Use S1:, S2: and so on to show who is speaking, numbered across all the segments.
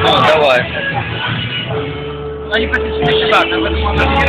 S1: Ну, давай.
S2: Они хотят себе так, об этом надо.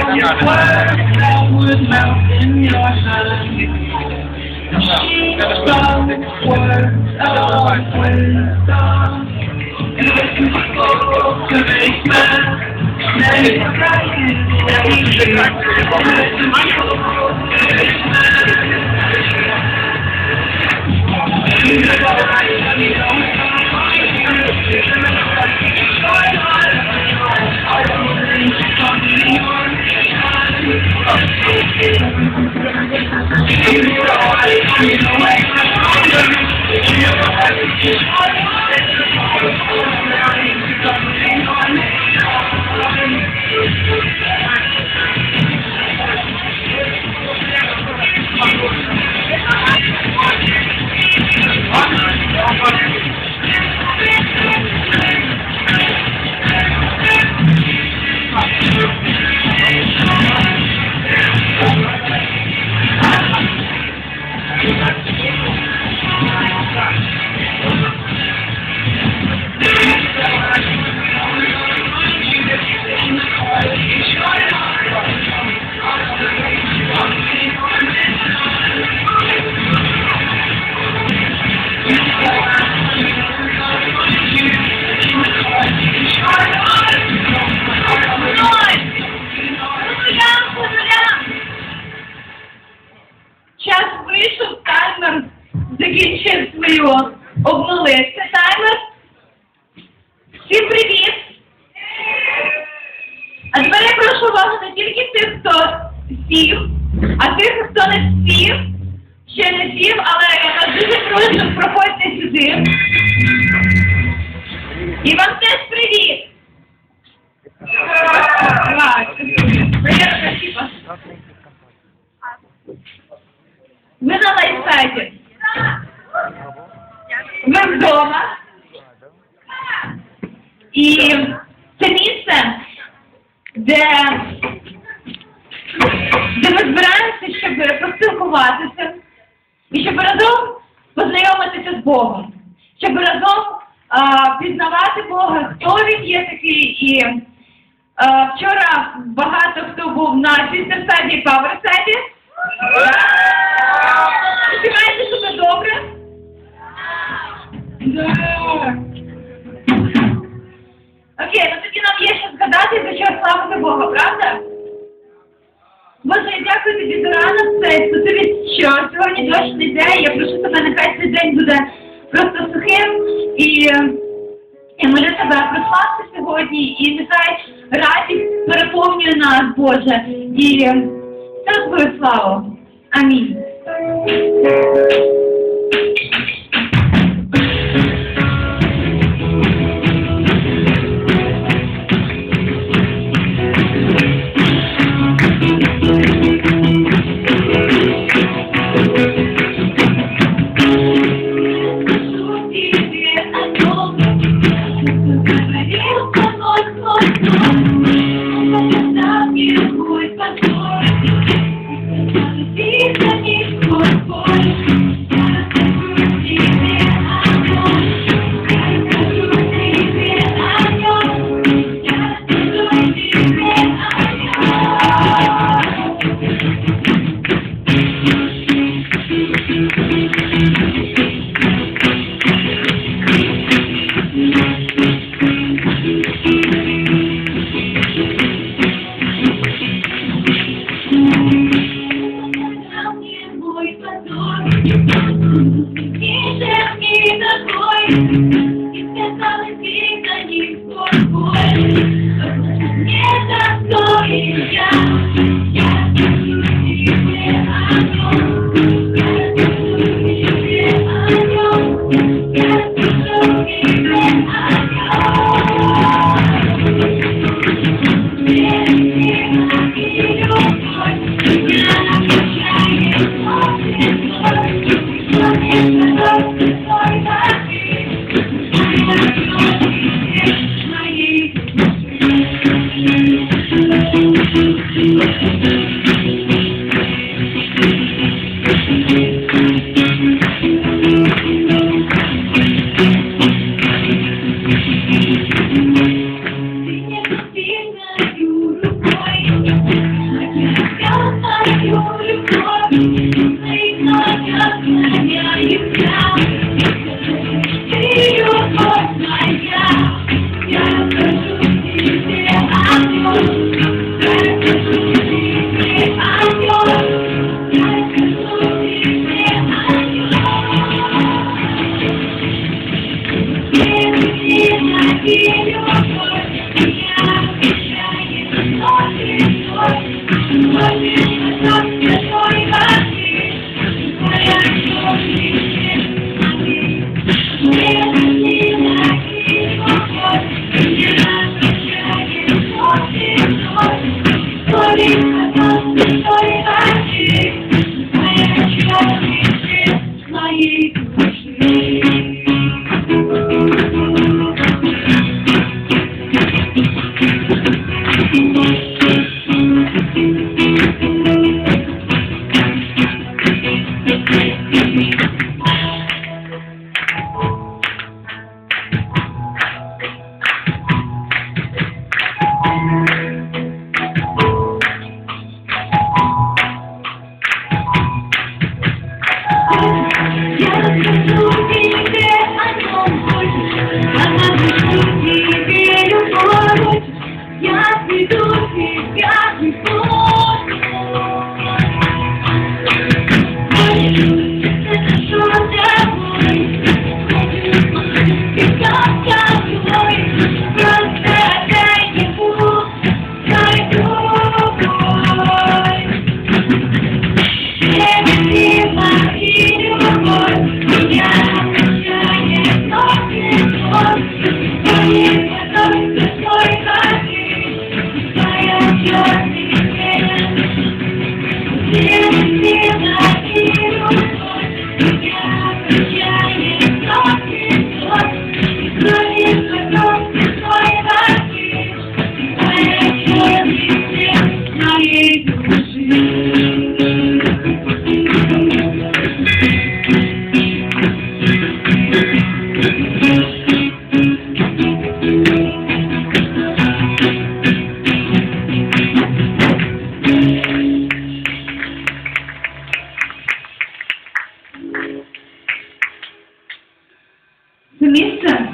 S3: Час вийшов, таймер закінчив свою, обнулився таймер. Всім привіт! А тепер я прошу увагу не тільки тих, хто сів, а тих, хто не сів, ще не сів, але я вас дуже прошу, проходьте сюди. І вам теж привіт! Ви на лайтсайді. Ви вдома. І це місце, де ми збираємося, щоб поспілкуватися і щоб разом познайомитися з Богом, щоб разом пізнавати Бога, хто Він є такий. І вчора багато хто був на сістерсайді і паверсайді. Почуваєте себе добре? Окей, ну тоді нам є що згадати, за що славити Бога, правда? Боже, я дякую тобі за ранок, спасибі, що сьогодні дощ не йде, я прошу тебе, нехай цей день буде просто сухим, і молю тебе, прослався сьогодні, і нехай радість переповнює нас, Боже, і все твою славу. Амінь. Це місце,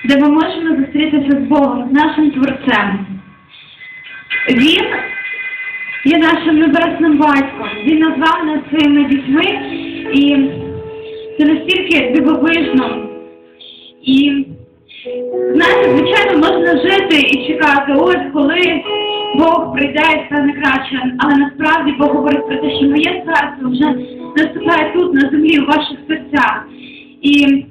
S3: де ми можемо зустрітися з Богом, з нашим Творцем. Він є нашим небесним батьком. Він назвав нас своїми дітьми, і це настільки дивовижно. І, знаєте, звичайно, можна жити і чекати, ось коли Бог прийде і стане краще. Але насправді Бог говорить про те, що моє царство вже наступає тут, на землі, у ваших серцях. І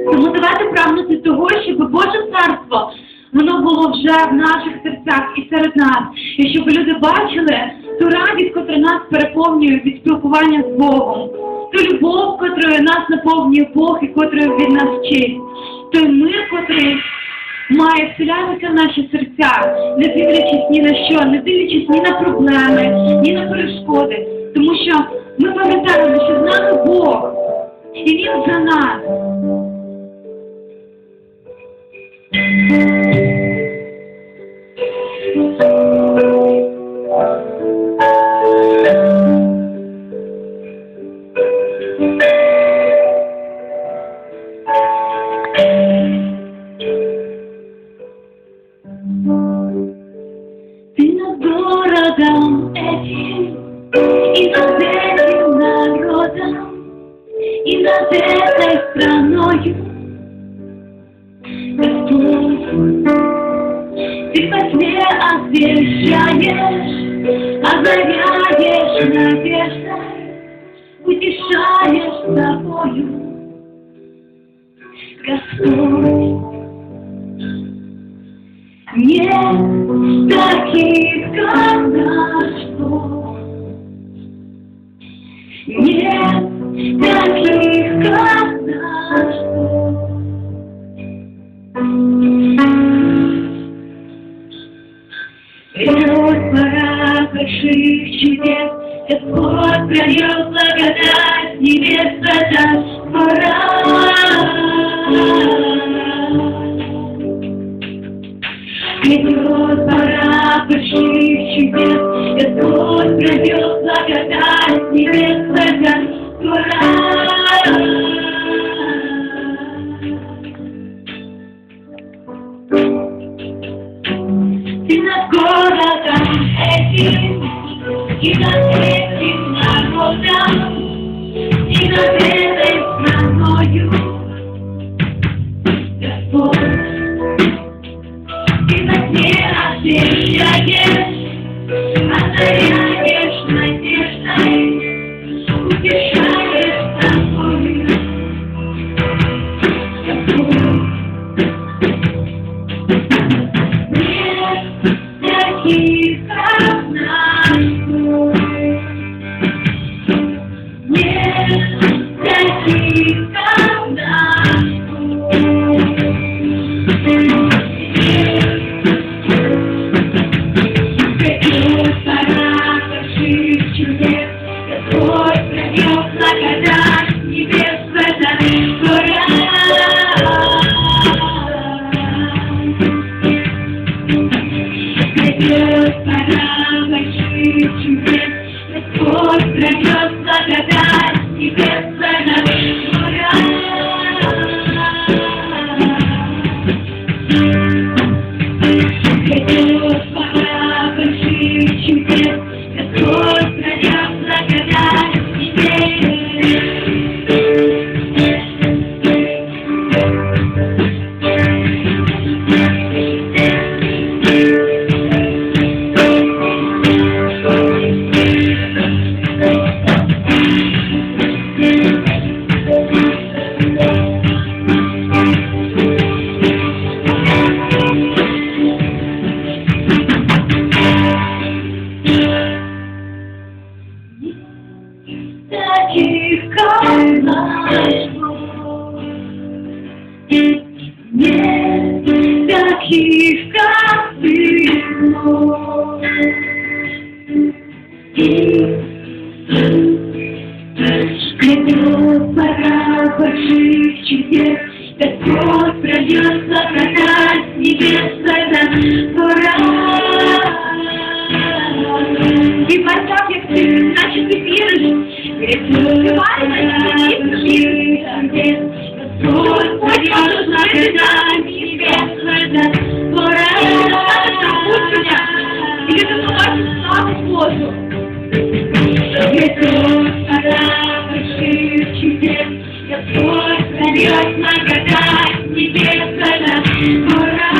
S3: тому давайте прагнути того, щоб Боже царство, воно було вже в наших серцях і серед нас. І щоб люди бачили ту радість, котра нас переповнює від спілкування з Богом. Ту любов, котрою нас наповнює Бог і котрою від нас вчить. Той мир, котрий має вселятися в наші серця, не дивлячись ні на що, не дивлячись ні на проблеми, ні на перешкоди. Тому що ми пам'ятаємо, що з нами Бог, і Він за нас. Ты над городом этим и над этим народом, и над этой страною, Господь, ты во тьме освещаешь, озаряешь надеждой, утешаешь собою, Господь. Нет таких, как наш Бог. Нет таких, как наш Бог. прольет благодать с небес сразу пора. Придет пора больших чудес, Господь прольет благодать с небес сразу пора. Ты над городом этим, и над этим народом, и над этой страною, Господь, ты во сне освещаешь, озаряешь надеждой, утешаешь собой, Господь. Таких, как наш Бог. Нет таких, как наш Бог. Придет пора больших чудес, Господь прольет благодать с небес сразу пора. Придет пора больших чудес, Господь прольет благодать с небес сразу пора. Придет пора больших чудес, Господь прольет благодать с небес. Таких, как наш Бог. Нет таких, как ты, Бог. Придет пора больших чудес, Господь прольет благодать с небес сразу пора. І бачав, як ти, значить ти віриш, Господь прольет благодать с небес сразу пора. І ти побачиш славу Божу. Придет пора больших чудес, Господь прольет благодать с небес сразу пора.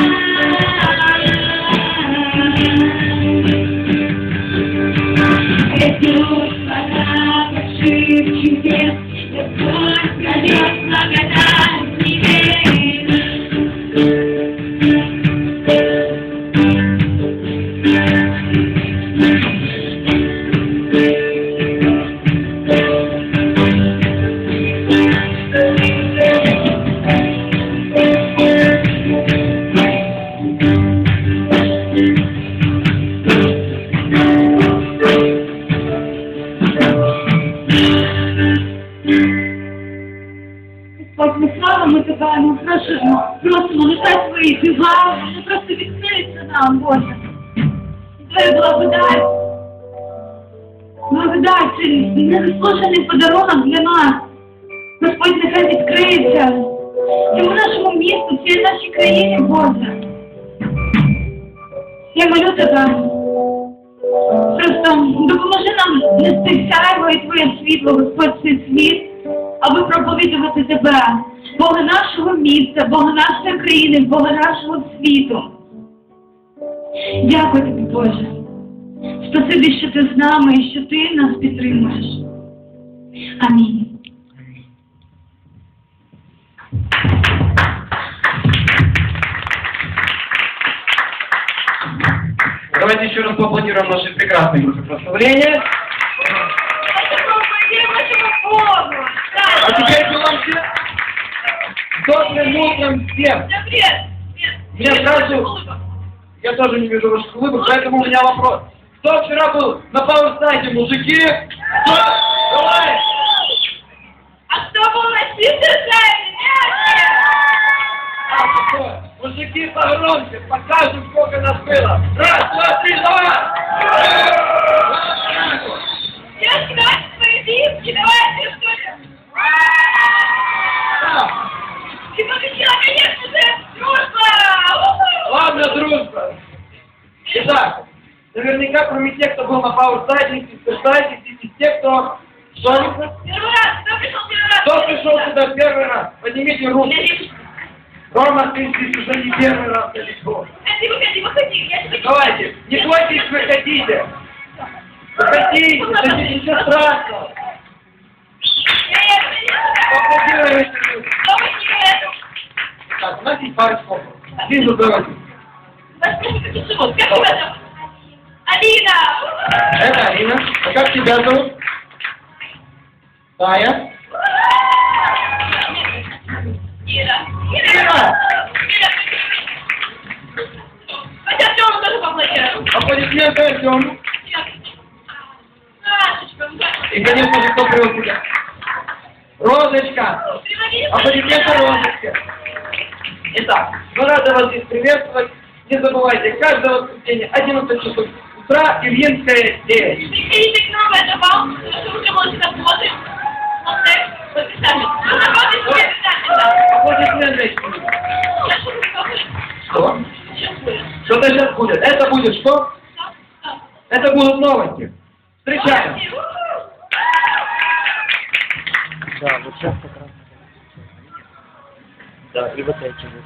S3: Придет пора больших чудес, Господь прольет благодать с небес. Господь, ми славимо Тебе, ми просимо, нехай Твої дива, вони просто відкриються нам, Боже. Твоя благодать, незаслужений подарунок для нас. Господь, нехай відкриється цьому нашому місту, цій нашій країні, Боже. Я молю Тебе, просто допоможи нам нести сяйво і Твоє світло, Господь, цей світ, аби проповідувати Тебе, Бога нашого міста, Бога нашої країни, Бога нашого світу. Дякую Тобі, Боже. Спасибі, що Ти з нами і що Ти нас підтримуєш. Амінь.
S2: Давайте еще раз поаплодируем нашей прекрасной группе прославления. А теперь желаем всем добрым утром всем. Мне сразу, я тоже не вижу ваших улыбок, поэтому у меня вопрос. Кто вчера был на пауэрсайте, мужики? Давай!
S3: А кто был на сидержании?
S2: Мужики, погромче, покажем, сколько нас было. Раз, два, три, давай!
S3: Девочки, давайте свои диски, давайте, что ли? И победила, конечно же, дружба!
S2: Ладно, дружба. Итак, наверняка, кроме тех, кто был на пауэрсайде, и те, кто... Что?
S3: Первый раз, кто пришел первый раз?
S2: Кто пришел сюда первый раз? Поднимите руки. Рома, ты здесь уже не первый раз далеко.
S3: Выходи, я тебе...
S2: Давайте, не бойтесь, выходите. Выходите, ничего страшного. Поаплодируйте. Так, у нас есть пару слов. Снизу давайте.
S3: Как тебя зовут? Алина!
S2: Это Алина. А как тебя зовут? Тая.
S3: Ира.
S2: Ира!
S3: Хотя Тёму тоже поаплодируем.
S2: Аплодисменты Артему. И, конечно же, кто привел тебя? Розочка. Аплодисменты Розочке. Итак, мы рады вас здесь приветствовать. Не забывайте, каждое воскресенье 11 часов утра Ильинская 9.
S3: Приходите к нам, это вам, что уже можете работать.
S2: Аплодисменты. Что? Что-то сейчас будет. Это будет что? Это будут новости. Встречаем.
S1: Да, вот сейчас как раз. Да, и вот эти вот.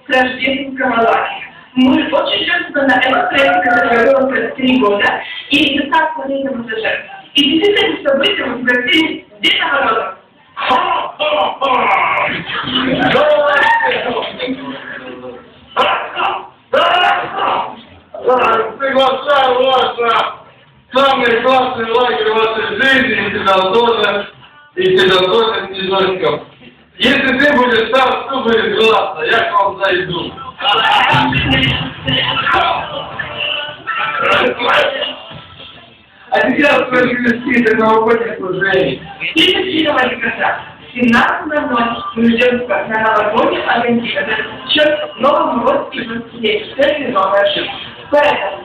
S3: Рождественского лагеря. Мы очень ждем на этот проект, который провел 3 года, и достаточно на этом этаже. И действительно, события мы спросили здесь на воротах.
S2: Приглашаю вас на самый классный лагерь в вашей жизни, и философия снежочков. Если ты будешь там, то будет классно, я к вам зайду. А сейчас провести новогоднее служение.
S3: 37 декабря, 17:00, мы ждем вас на новогоднем организме. Счет Новому году и 20-летию. Это новая жизнь. Поэтому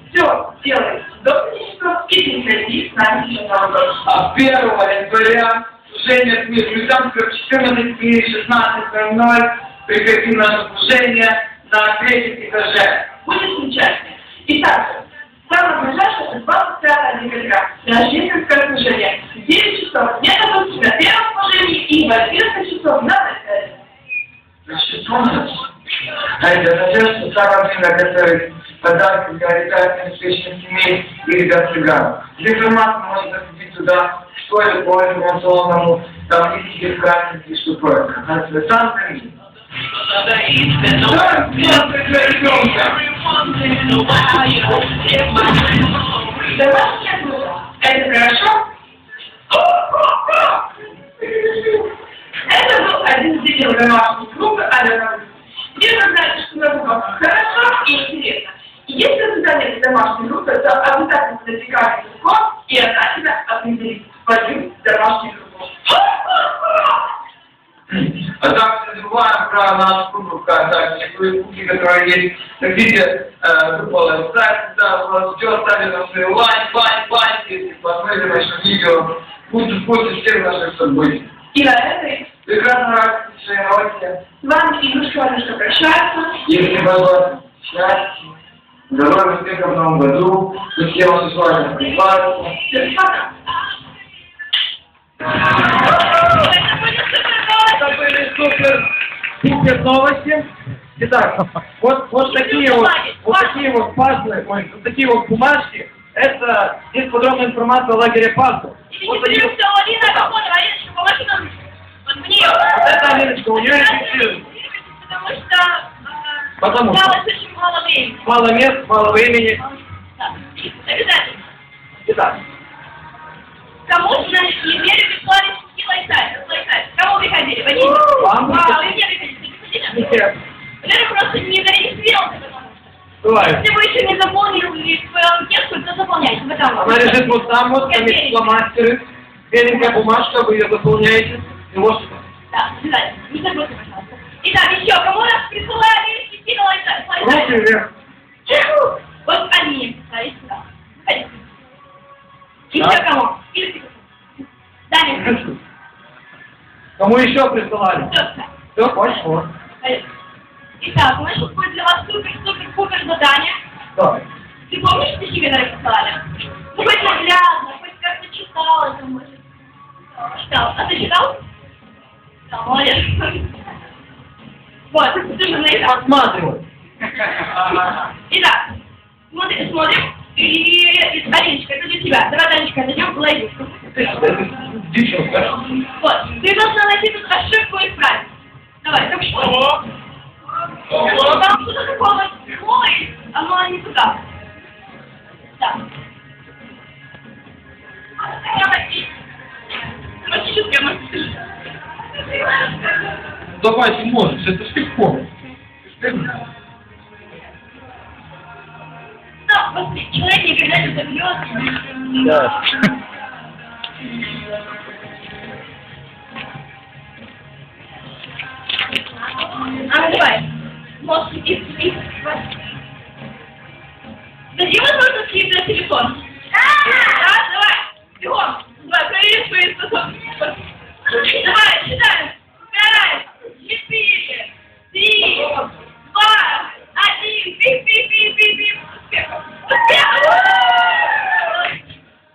S3: все делай до 5 часов и приходи с нами еще на Новый.
S2: А 1 января служение с миром в 14:00 приходи на наше служение на 3-м этаже.
S3: Будет замечательно. Итак, самое ближайшее 25 декабря. Рождественское служение. 9 часов не допустим на первом служении и в 11 часов на начале.
S2: Значит, знаете, надеюсь, что самое время готовить подарки для ребят неуспешных семей и ребят цыган. Для информации можно заходить туда, в школе по информационному, там видите красить и что такое. Знаете, сам примите.
S3: Домашняя группа. Это хорошо? Это был один из видео домашней группы Алена. Где вы знаете, что группа хорошо и интересно. И если задание домашней группы, то обязательно затекайте языком и она тебя определит свою домашнюю группу.
S2: А так не забываем про нашу группу ВКонтакте, группы, которые есть. Видите, группа lightside, да, у вас все оставили на свои лайки, если посмотрели наше видео, будьте всех наших событий.
S3: И на этой
S2: Прекрасно радостные новости.
S3: с вами Игорь Школьничка прощается.
S2: Если вас счастье, Здоровья, успехов в новом году. Пусть я вас условия прибавится.
S4: Это были супер новости. Итак, вот такие вот пазлы, вот такие вот бумажки. Это есть подробная информация о лагере Пасху. Вот такие вот. Это Алиночка, у нее репетирует.
S3: Потому что осталось очень мало времени.
S4: Мало мест, мало времени.
S3: Да. Обязательно.
S4: Итак,
S3: Кому же на неделю прислали lightside? Кому приходили? Водители?
S4: Вам.
S3: Вы мне приходили?
S4: не те.
S3: Наверное, просто не зарегистрировался, потому что.
S4: Бывает.
S3: Если вы еще не заполнили свою анкетку, то заполняйте. Вот там.
S4: Она лежит вот там вот, там есть фломастеры. Беленькая бумажка, вы ее заполняете. И вот сюда.
S3: Да, обязательно. Не забудьте, пожалуйста. Итак, еще, кому нас присылали Кристина
S4: Руки
S3: lightside?
S4: вверх.
S3: Вот они. Смотрите сюда. Выходите. Еще кому? Даня.
S4: Кому еще присылали? Все, пошло.
S3: Итак, у нас сейчас будет для вас супер-супер-пупер задание.
S4: Давай.
S3: Ты помнишь стихи, которые присылали? Ну, хоть наглядно, хоть как-то читал это, может. Читал. А ты читал? Да, молодец. Вот, ты же на это.
S4: Посматривай.
S3: Итак, смотрим. И Алиночка, это для тебя. Давай, Алиночка, найдем лайдушку. Вот, ты должна найти тут ошибку и исправить. Давай, как что? Там что-то такое ой, оно не туда. Да.
S4: Давай, ты можешь, это ж легко.
S3: Да, после человек никогда не добьется.
S1: Да.
S3: А, давай. Может, и дадим возможность скинуть на телефон? Да, давай. Бегом. Давай, проверим свои способности. Давай, считаем. 5, 4, 3, 2, 1. Пип-пип-пип-пип-пип. Успех. Успех!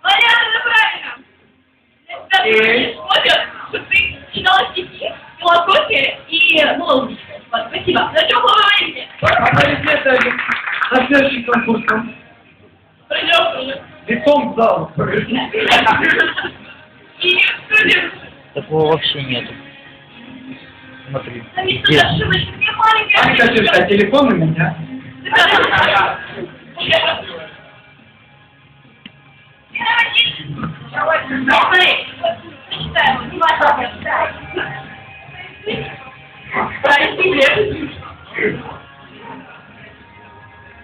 S3: Варианты правильно. Я смотрят, что ты читала стихи, философия и молодость. Вот, спасибо. На чем вы говорите?
S4: Это на следующий конкурс.
S3: Пройдем уже.
S4: Лицом в зал.
S3: И скажем,
S1: Такого вообще нету. Смотри.
S3: там есть
S1: Где?
S3: тут ошибочка, где маленькая
S4: Анька,
S3: ошибочка.
S4: телефон у меня.
S3: Смотри, читаем, внимательно.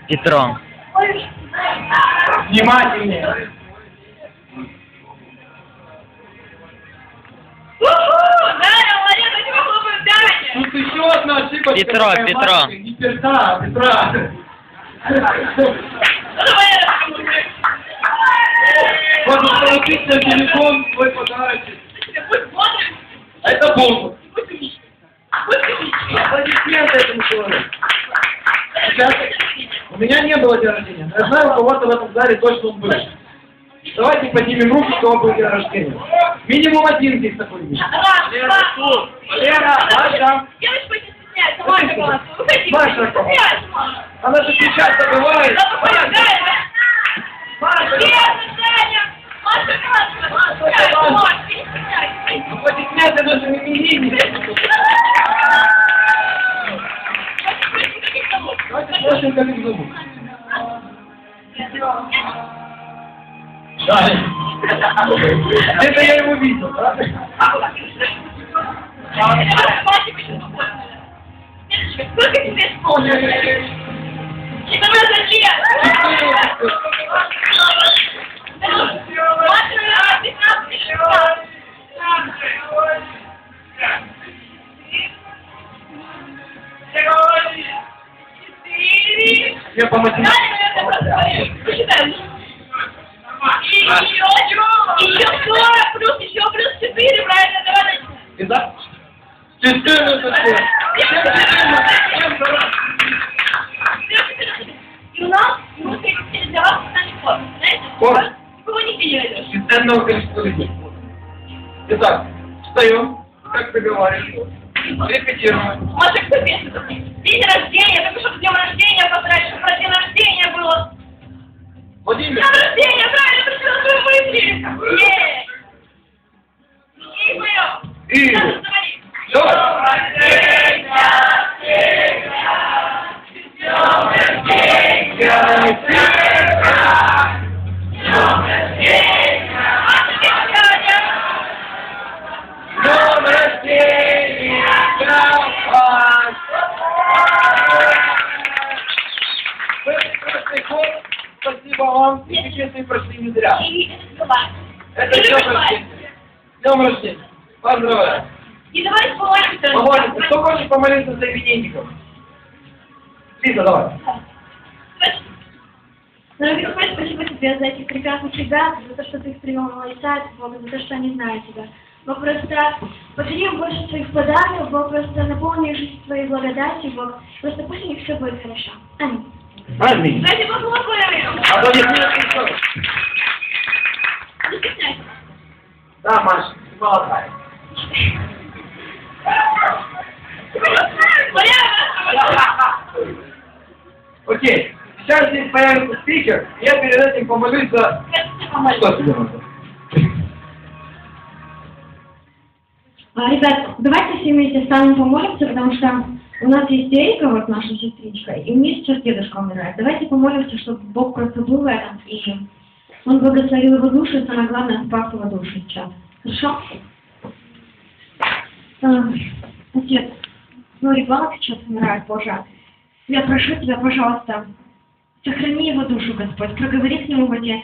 S1: Петрон.
S4: Внимательнее.
S3: Даня, молодец, а чего хлопаем, Даня?
S4: Тут еще одна ошибочка.
S1: Петра,
S4: такая
S1: Петра.
S4: маленькая. Не Петра, Петра.
S3: Ну, давай я расскажу.
S4: Можно получить на телефон свой подарочек.
S3: Будь бодрым.
S4: А это бонус.
S3: Будь умничкой. Будь умничкой.
S4: Аплодисменты этому человеку. Сейчас. У меня не было дня рождения. Но я знаю, у кого-то в этом зале точно он был. Давайте поднимем руки, у кого был день рождения. Минимум один здесь такой есть.
S3: Раз, два.
S4: Лера, Маша.
S3: Девочка не стесняется. Маша голос. Выходи.
S4: Маша,
S3: Не стесняйся, Маша.
S4: Она же сейчас бывает.
S3: Да, выходи, Даня.
S4: Маша.
S3: Честно, Даня. Маша голос. Не стесняйся, Маша. Не стесняйся.
S4: Аплодисменты нашим именинникам. Давайте спросим, как их зовут. Да. Это я его видел, да?
S3: Сколько тебе исполнилось? 14 лет! Маша, 15 лет!
S4: Я по математике.
S3: Посчитаем. Еще 40 плюс 4, правильно, давай начнем.
S4: Итак, 14 лет.
S3: И у нас Вот, знаете?
S4: Вот.
S3: Кого не видели?
S4: Энного количества людей. Итак, встаем, как договаривались. Репетируем.
S3: Маша, кто песня? День рождения, только чтобы с днем рождения поздравить, чтобы про день рождения было.
S4: Владимир.
S3: Днем рождения, правильно, пришли на свою мысли. Ей! И поем.
S4: И...
S3: Давай.
S4: Спасибо вам, и честно прошли не зря. Это днем рождения. Днем рождения. Поздравляю.
S3: И давай помолимся.
S4: Помолимся. Кто хочет помолиться за именинников? Лиза, давай.
S5: Дорогой Господь, спасибо тебе за этих прекрасных ребят, за то, что ты их привел на lightside, Бог, за то, что они знают тебя. Бог, просто подари им больше своих подарков, Бог, просто наполни их жизнь своей благодатью, Бог. Просто пусть у них все будет хорошо. Аминь.
S4: Аминь.
S3: Давайте похлопаем.
S4: Аплодисменты еще.
S3: Не стесняйся.
S4: Да, Маша, ты молодая. Окей. Сейчас здесь появится спикер, и я перед этим помолюсь за... Что тебе нужно?
S5: Ребят, давайте все вместе станем помолимся, потому что у нас есть Эрика, вот наша сестричка, и у нее сейчас дедушка умирает. Давайте помолимся, чтобы Бог просто был в этом, и Он благословил его душу, и самое главное, спас его душу сейчас. Хорошо? Отец, ребенок сейчас умирает, Боже. Я прошу Тебя, пожалуйста, сохрани его душу, Господь, проговори с ним в эти,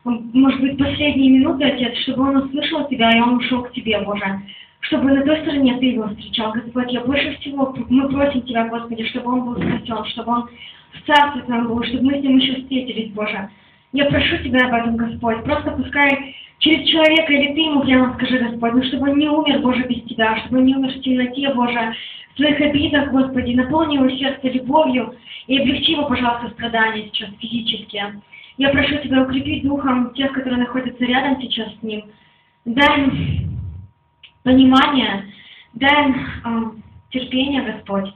S5: может быть, последние минуты, Отец, чтобы он услышал Тебя, и он ушел к Тебе, Боже. Чтобы на той стороне Ты его встречал, Господь. Я больше всего, мы просим Тебя, Господи, чтобы он был спасен, чтобы он в Царстве Твоем был, чтобы мы с ним еще встретились, Боже. Я прошу Тебя об этом, Господь. Просто пускай через человека или Ты ему прямо скажи, Господь, но чтобы он не умер, Боже, без Тебя, чтобы он не умер в темноте, Боже, в своих обидах, Господи, наполни его сердце любовью и облегчи его, пожалуйста, страдания сейчас физические. Я прошу Тебя укрепить духом тех, которые находятся рядом сейчас с ним. Дай им понимание, дай им терпение, Господь.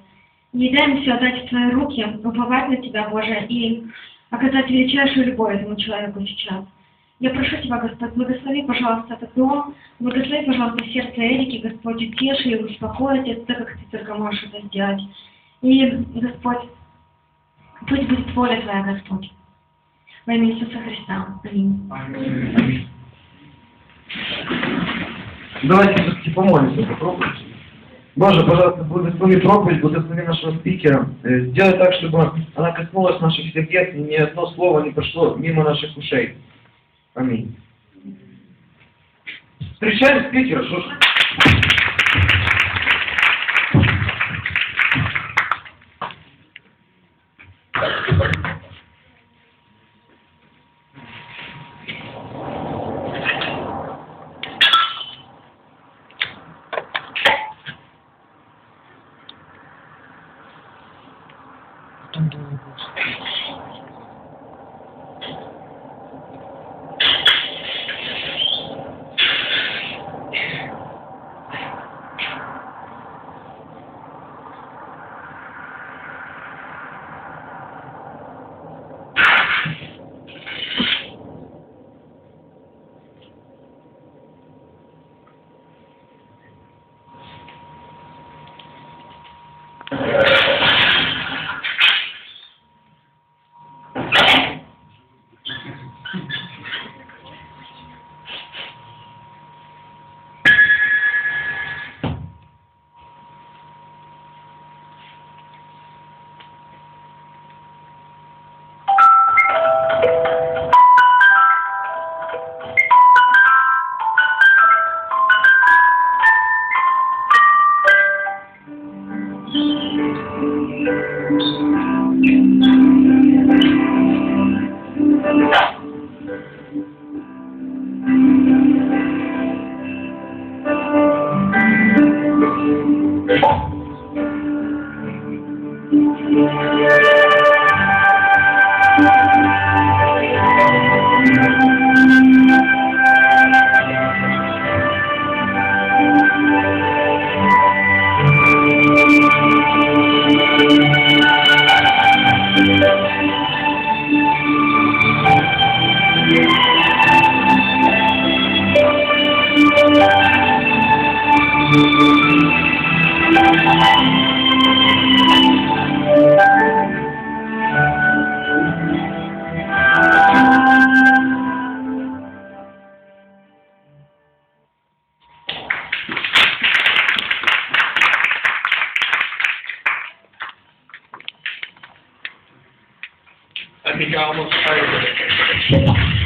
S5: И дай им все отдать в Твои руки, уповать на Тебя, Боже, и оказать величайшую любовь этому человеку сейчас. Я прошу Тебя, Господь, благослови, пожалуйста, этот дом, благослови, пожалуйста, сердце Эрики, Господь, утеши и успокой, Отец, так, как Ты только можешь это сделать. И, Господь, пусть будет воля Твоя, Господь. Во имя Иисуса Христа. Аминь.
S4: Аминь. Давайте все-таки помолимся, попробуем. Боже, пожалуйста, благослови проповедь, благослови нашего спикера. Сделай так, чтобы она коснулась наших сердец, и ни одно слово не прошло мимо наших ушей. Аминь. Встречаем спикера, что ж.
S6: think I almost tried it.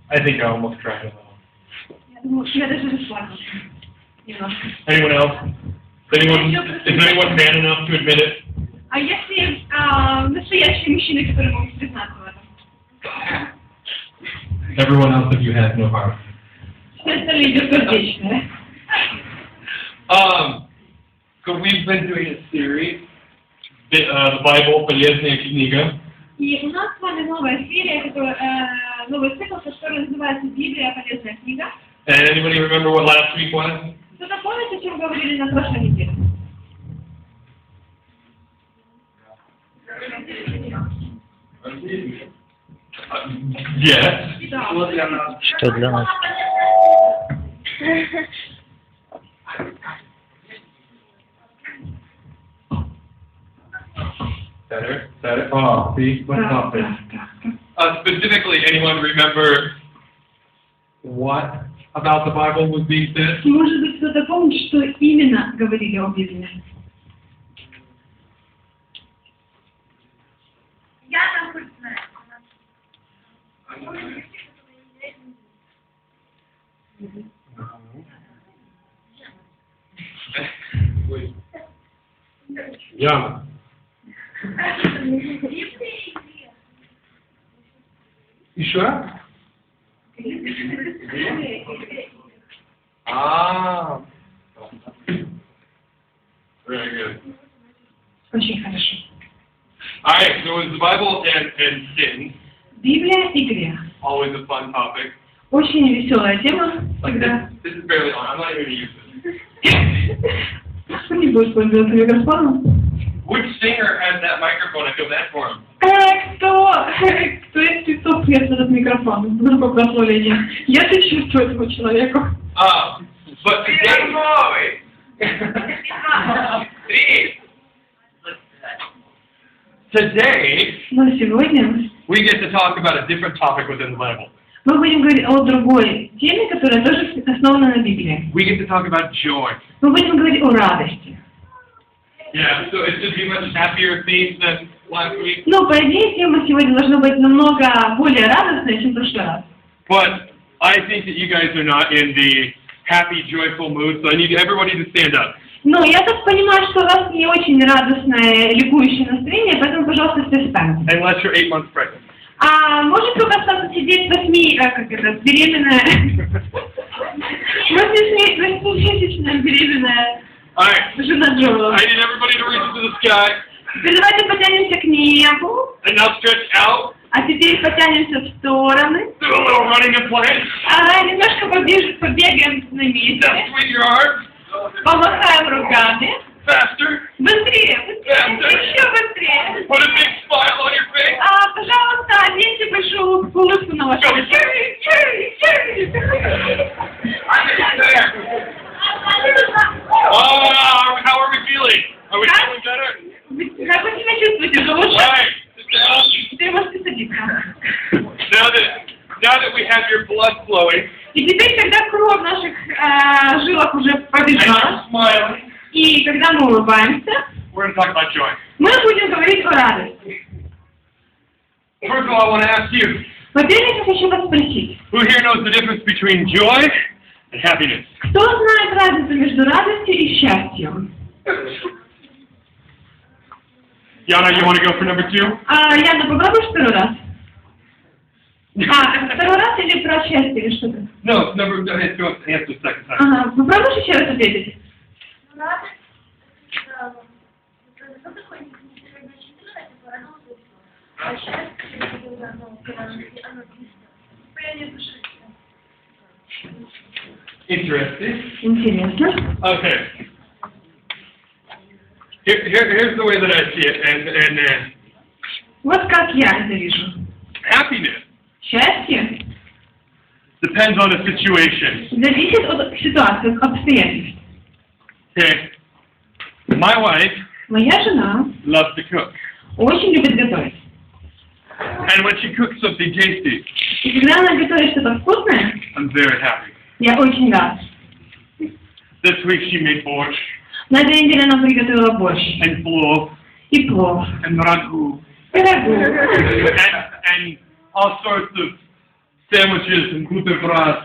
S6: I think I almost tried it.
S5: Я даже расслабилась. Немножко.
S6: Anyone else? Is anyone man enough to admit it?
S5: А если настоящие мужчины, которые могут признаться в этом?
S6: Everyone else of you has no heart.
S5: Все остальные бессердечные.
S6: So we've been doing a series, the Bible, полезная книга.
S5: И у нас с вами новая серия, новый цикл, который называется «Библия. Полезная книга».
S6: And anybody remember what last week was?
S5: Кто-то помнит, о чем говорили на прошлой неделе?
S6: Yes.
S5: Да.
S1: Что для нас?
S6: Better. Oh, see, what's up there? Specifically, anyone remember what about the Bible was being said?
S5: Может быть, кто-то помнит, что именно говорили о Библии?
S3: Я там хоть знаю.
S6: Яна. Еще раз? Very good.
S5: Очень хорошо.
S6: All right, so it's the Bible and sin,
S5: Библия и грех.
S6: always a fun topic.
S5: Очень веселая тема всегда.
S6: This is barely on. I'm not even going to use this.
S5: Не будет пользоваться микрофоном.
S6: Which singer has that microphone? I feel bad for him.
S5: Кто из певцов прет этот микрофон? Вдруг благословение. Я сочувствую этому человеку.
S6: But today,
S5: Но сегодня
S6: we get to talk about a different topic within the Bible.
S5: мы будем говорить о другой теме, которая тоже основана на Библии.
S6: We get to talk about joy.
S5: Мы будем говорить о радости.
S6: Yeah, so it should be much happier theme than last week.
S5: Ну, по идее, тема сегодня должна быть намного более радостная, чем в прошлый раз.
S6: But I think that you guys are not in the happy, joyful mood, so I need everybody to stand up.
S5: Ну, я так понимаю, что у вас не очень радостное, ликующее настроение, поэтому, пожалуйста, все встаньте.
S6: Unless you're 8 months pregnant.
S5: А может только остаться сидеть беременная? Восьмимесячная беременная
S6: All right.
S5: жена Джоэла.
S6: I need everybody to reach into the sky
S5: Теперь давайте потянемся к небу,
S6: and now stretch out.
S5: а теперь потянемся в стороны.
S6: Do a little running and playing.
S5: Немножко побегаем на
S6: Just
S5: месте,
S6: swing your arms.
S5: помахаем руками.
S6: Faster.
S5: Быстрее, еще быстрее.
S6: Put a big smile on your face.
S5: Пожалуйста, оденьте большую улыбку на вашем лице.
S6: I think it's there. Oh, how are we feeling? Are we feeling better?
S5: Как вы себя чувствуете? Уже лучше?
S6: All right. Sit down.
S5: Теперь можете садиться.
S6: Now that we have your blood flowing,
S5: И теперь, когда кровь в наших жилах уже
S6: and
S5: побежала,
S6: you're smiling,
S5: и когда мы улыбаемся,
S6: we're going to talk about joy.
S5: мы будем говорить о радости.
S6: First of all, I want to ask you,
S5: Во-первых, я хочу вас спросить,
S6: who here knows the difference between joy and happiness?
S5: кто знает разницу между радостью и счастьем?
S6: Yana, you want to go for number 2?
S5: Яна, попробуешь второй раз? Второй раз или про счастье, или что-то?
S6: No, go answer second time.
S5: Ага, попробуешь еще раз ответить?
S3: Радость, что такое несчастье, радость, а счастье, оно состояние души.
S6: Interesting.
S5: Интересно.
S6: Okay. Here's the way that I see it, and
S5: Вот как я это вижу.
S6: happiness
S5: Счастье
S6: depends on the situation.
S5: зависит от ситуации, от обстоятельств.
S6: Okay. My wife
S5: Моя жена
S6: loves to cook,
S5: очень любит готовить.
S6: and when she cooks something tasty,
S5: И когда она готовит что-то вкусное,
S6: I'm very happy.
S5: я очень рад.
S6: This week she made borscht
S5: На этой неделе она приготовила борщ
S6: and plov
S5: и плов,
S6: and ragu
S5: и рагу,
S6: and all sorts of sandwiches and gluten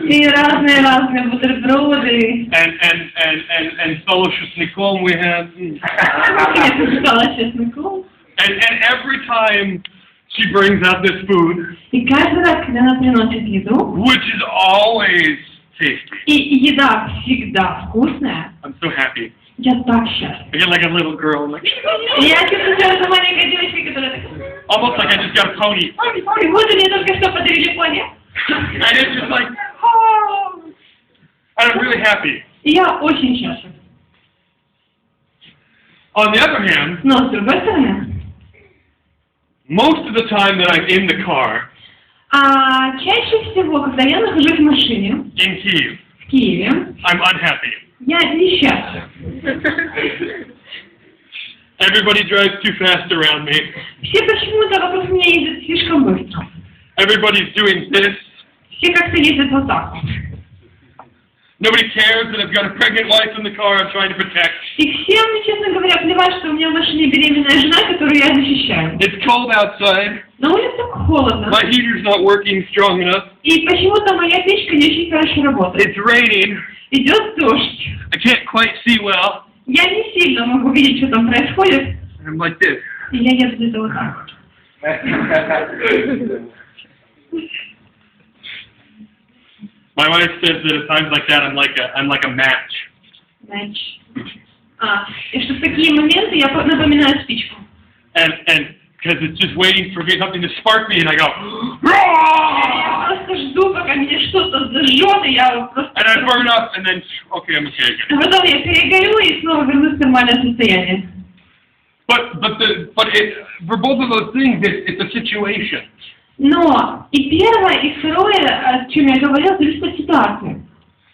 S5: и разные бутерброды.
S6: and fellowship Nikom we had.
S5: Я почитала чесноком.
S6: And every time she brings out this food,
S5: И каждый раз, когда она приносит еду,
S6: which is always tasty,
S5: и еда всегда вкусная,
S6: I'm so happy.
S5: я так счастлива.
S6: I get like a little girl, I'm like,
S5: И я чувствую себя за маленькой девочкой, которая такая,
S6: almost like I just got a pony.
S5: ой, вот мне только что подарили пони.
S6: And it's just like, oh, and I'm really happy.
S5: И я очень счастлива.
S6: On the other hand,
S5: Но с другой стороны,
S6: most of the time that I'm in the car
S5: чаще всего, когда я нахожусь в машине
S6: in Kyiv,
S5: в Киеве,
S6: I'm unhappy.
S5: я несчастлив.
S6: Everybody drives too fast around me.
S5: Все почему-то вокруг меня ездят слишком быстро.
S6: Everybody's doing this.
S5: Все как-то ездят вот так.
S6: Nobody cares that I've got a pregnant wife in the car I'm trying to protect.
S5: И всем, честно говоря, плевать, что у меня в машине беременная жена, которую я защищаю.
S6: It's cold outside.
S5: На улице холодно.
S6: My heater's not working strong enough.
S5: И почему-то моя печка не очень хорошо работает.
S6: It's raining.
S5: Идет дождь.
S6: I can't quite see well.
S5: Я не сильно могу видеть, что там происходит.
S6: I'm like this.
S5: И я еду где-то вот так.
S6: My wife says that at times like that I'm like a match.
S5: Значит. И что в такие моменты я напоминаю спичку.
S6: And because it's just waiting for something to spark me and I go,
S5: Я просто жду, пока меня что-то зажжет, и я просто...
S6: and I burn up and then, okay, I'm okay again.
S5: А потом я перегорю и снова вернусь в нормальное состояние.
S6: But for both of those things, it's a situation.
S5: Но и первое, и второе, о чем я говорила, зависит от ситуации.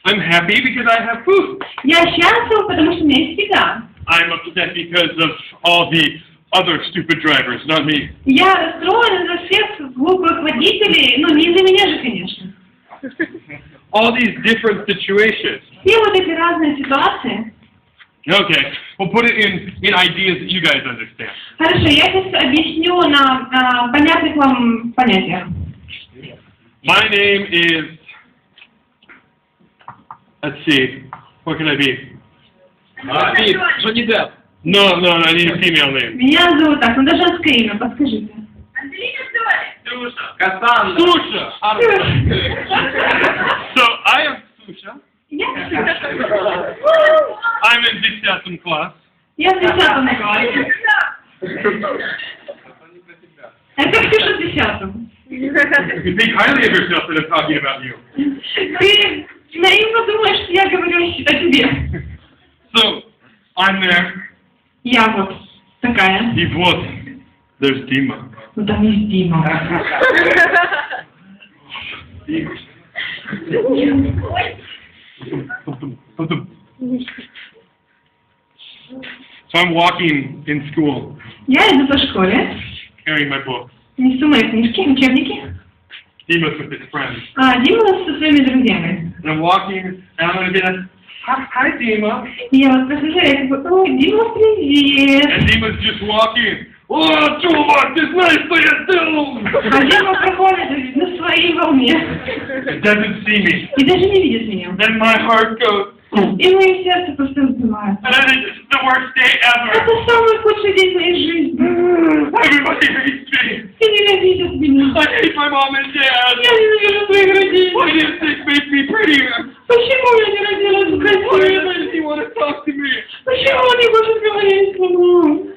S6: I'm happy because I have food.
S5: Я счастлива, потому что у меня есть еда.
S6: I'm upset because of all the other stupid drivers, not me.
S5: Я расстроена за всех глупых водителей, ну не из-за меня же, конечно.
S6: All these different situations.
S5: Все вот эти разные ситуации.
S6: Okay, we'll put it in ideas that you guys understand.
S5: Хорошо, я сейчас объясню на понятных вам понятиях.
S6: My name is, let's see, what can I be? Johnny Depp. No, I need a female name.
S5: Меня зовут так, ну даже женское имя, подскажите.
S6: Susha. So I am Susha.
S5: Я Ксюша.
S6: I'm in 10th class.
S5: Я в 10 классе. Это Ксюша в 10.
S6: You think highly of yourself that I'm talking about you.
S5: Ты наивно думаешь, что я говорю о тебе.
S6: So, I'm there.
S5: Я вот такая.
S6: И вот, there's Dima.
S5: Ну там есть Дима.
S6: So I'm walking in school,
S5: Я иду по школе,
S6: carrying my book.
S5: несу мои книжки, учебники.
S6: Dima's with his friends.
S5: А Дима со своими друзьями.
S6: And I'm walking, and I'm going to be like, hi, Dima.
S5: И я вот прохожу, я такой, ой, Дима, привет.
S6: And Dima's just walking. Oh, чувак, ты знаешь, что я сделал?
S5: А Дима проходит на своей волне.
S6: It doesn't see me.
S5: И даже не видит меня.
S6: Then my heart goes,
S5: И мое сердце просто разбивается.
S6: and then it's the worst day ever.
S5: Это самый худший день моей жизни.
S6: Everybody hates me.
S5: Все ненавидят меня.
S6: I hate my mom and dad.
S5: Я ненавижу своих
S6: Why
S5: родителей.
S6: didn't they make me prettier?
S5: Почему я не родилась
S6: Why
S5: красивой?
S6: didn't you want to talk to me?
S5: Почему они будут говорить со мной?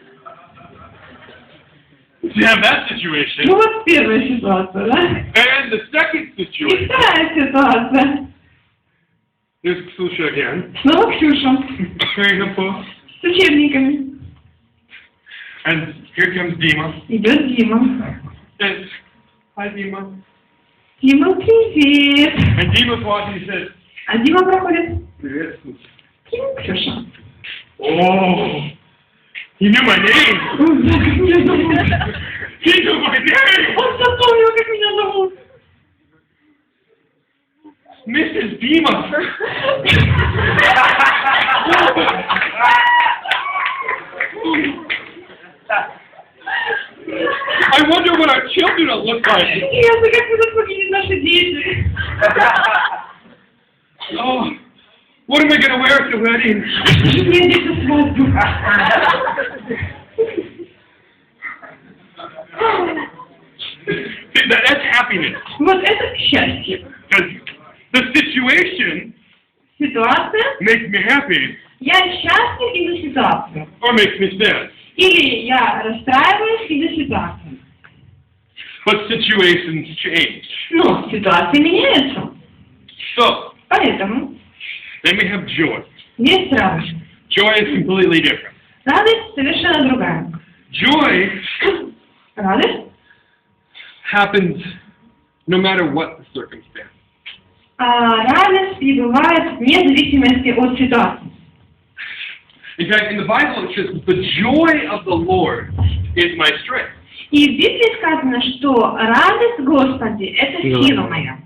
S6: You have that situation.
S5: Ну вот первая ситуация, да?
S6: And the second
S5: И
S6: situation.
S5: вторая ситуация.
S6: There's Ksusha again.
S5: Снова Ксюша.
S6: Carrying a book.
S5: С учебниками.
S6: And here comes Dima.
S5: Идет Дима.
S6: And, hi, Dima.
S5: Дима, привет.
S6: And Dima's walking, he says,
S5: А Дима проходит.
S6: Привет, Ksusha.
S5: Привет, Ксюша.
S6: Oh, he knew my name.
S5: Ой, как меня зовут.
S6: He knew my name.
S5: Он запомнил, как меня зовут.
S6: Mrs. Beamer. I wonder what our children will look like.
S3: Интересно, как будут выглядеть наши дети.
S6: Oh, what am I going to wear at the wedding?
S3: Мне дети свадьбу.
S6: That's happiness.
S3: Вот это счастье.
S6: Because the situation
S3: Ситуация.
S6: makes me happy
S3: Я счастлив из-за ситуации.
S6: or makes me sad.
S3: Или я расстраиваюсь из-за ситуации.
S6: But situations change.
S3: Но ситуации меняются.
S6: So,
S3: Поэтому
S6: then we have joy.
S3: есть радость.
S6: Joy is completely different.
S3: Радость совершенно другая.
S6: Joy
S3: Радость
S6: happens no matter what the circumstance.
S3: радость пребывает вне зависимости от ситуации.
S6: In fact, in the Bible it says, the joy of the Lord is my strength.
S3: И в Библии сказано, что радость Господи – это сила моя.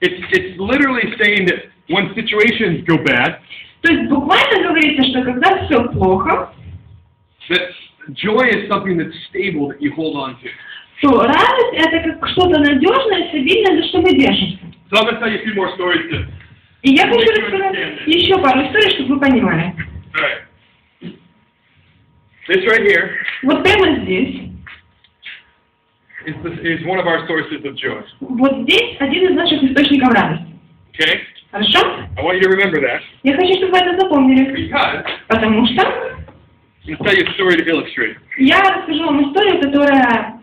S6: It's literally saying that when situations go bad,
S3: То есть буквально говорится, что когда все плохо,
S6: that joy is something that's stable that you hold on to.
S3: то радость – это как что-то надежное, стабильное, за что мы держимся.
S6: So I'm going to tell you a few more stories to...
S3: И я хочу рассказать еще пару историй, чтобы вы понимали.
S6: All right. This right here
S3: Вот прямо здесь,
S6: is one of our sources of joy.
S3: вот здесь один из наших источников радости.
S6: Okay?
S3: Хорошо?
S6: I want you to remember that
S3: Я хочу, чтобы вы это запомнили.
S6: because
S3: Потому что
S6: I'm going to tell you a story to illustrate.
S3: я расскажу вам историю, которая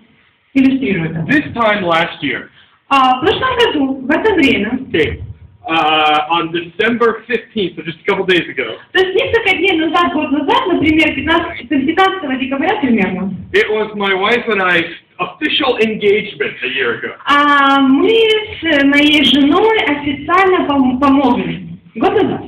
S3: иллюстрирует это.
S6: This time last year,
S3: В прошлом году, в это время,
S6: okay, on December 15th, so just a couple days ago,
S3: то есть несколько дней назад, год назад, например, 15 декабря примерно,
S6: it was my wife and I's official engagement a year ago.
S3: мы с моей женой официально помолвились. Год назад.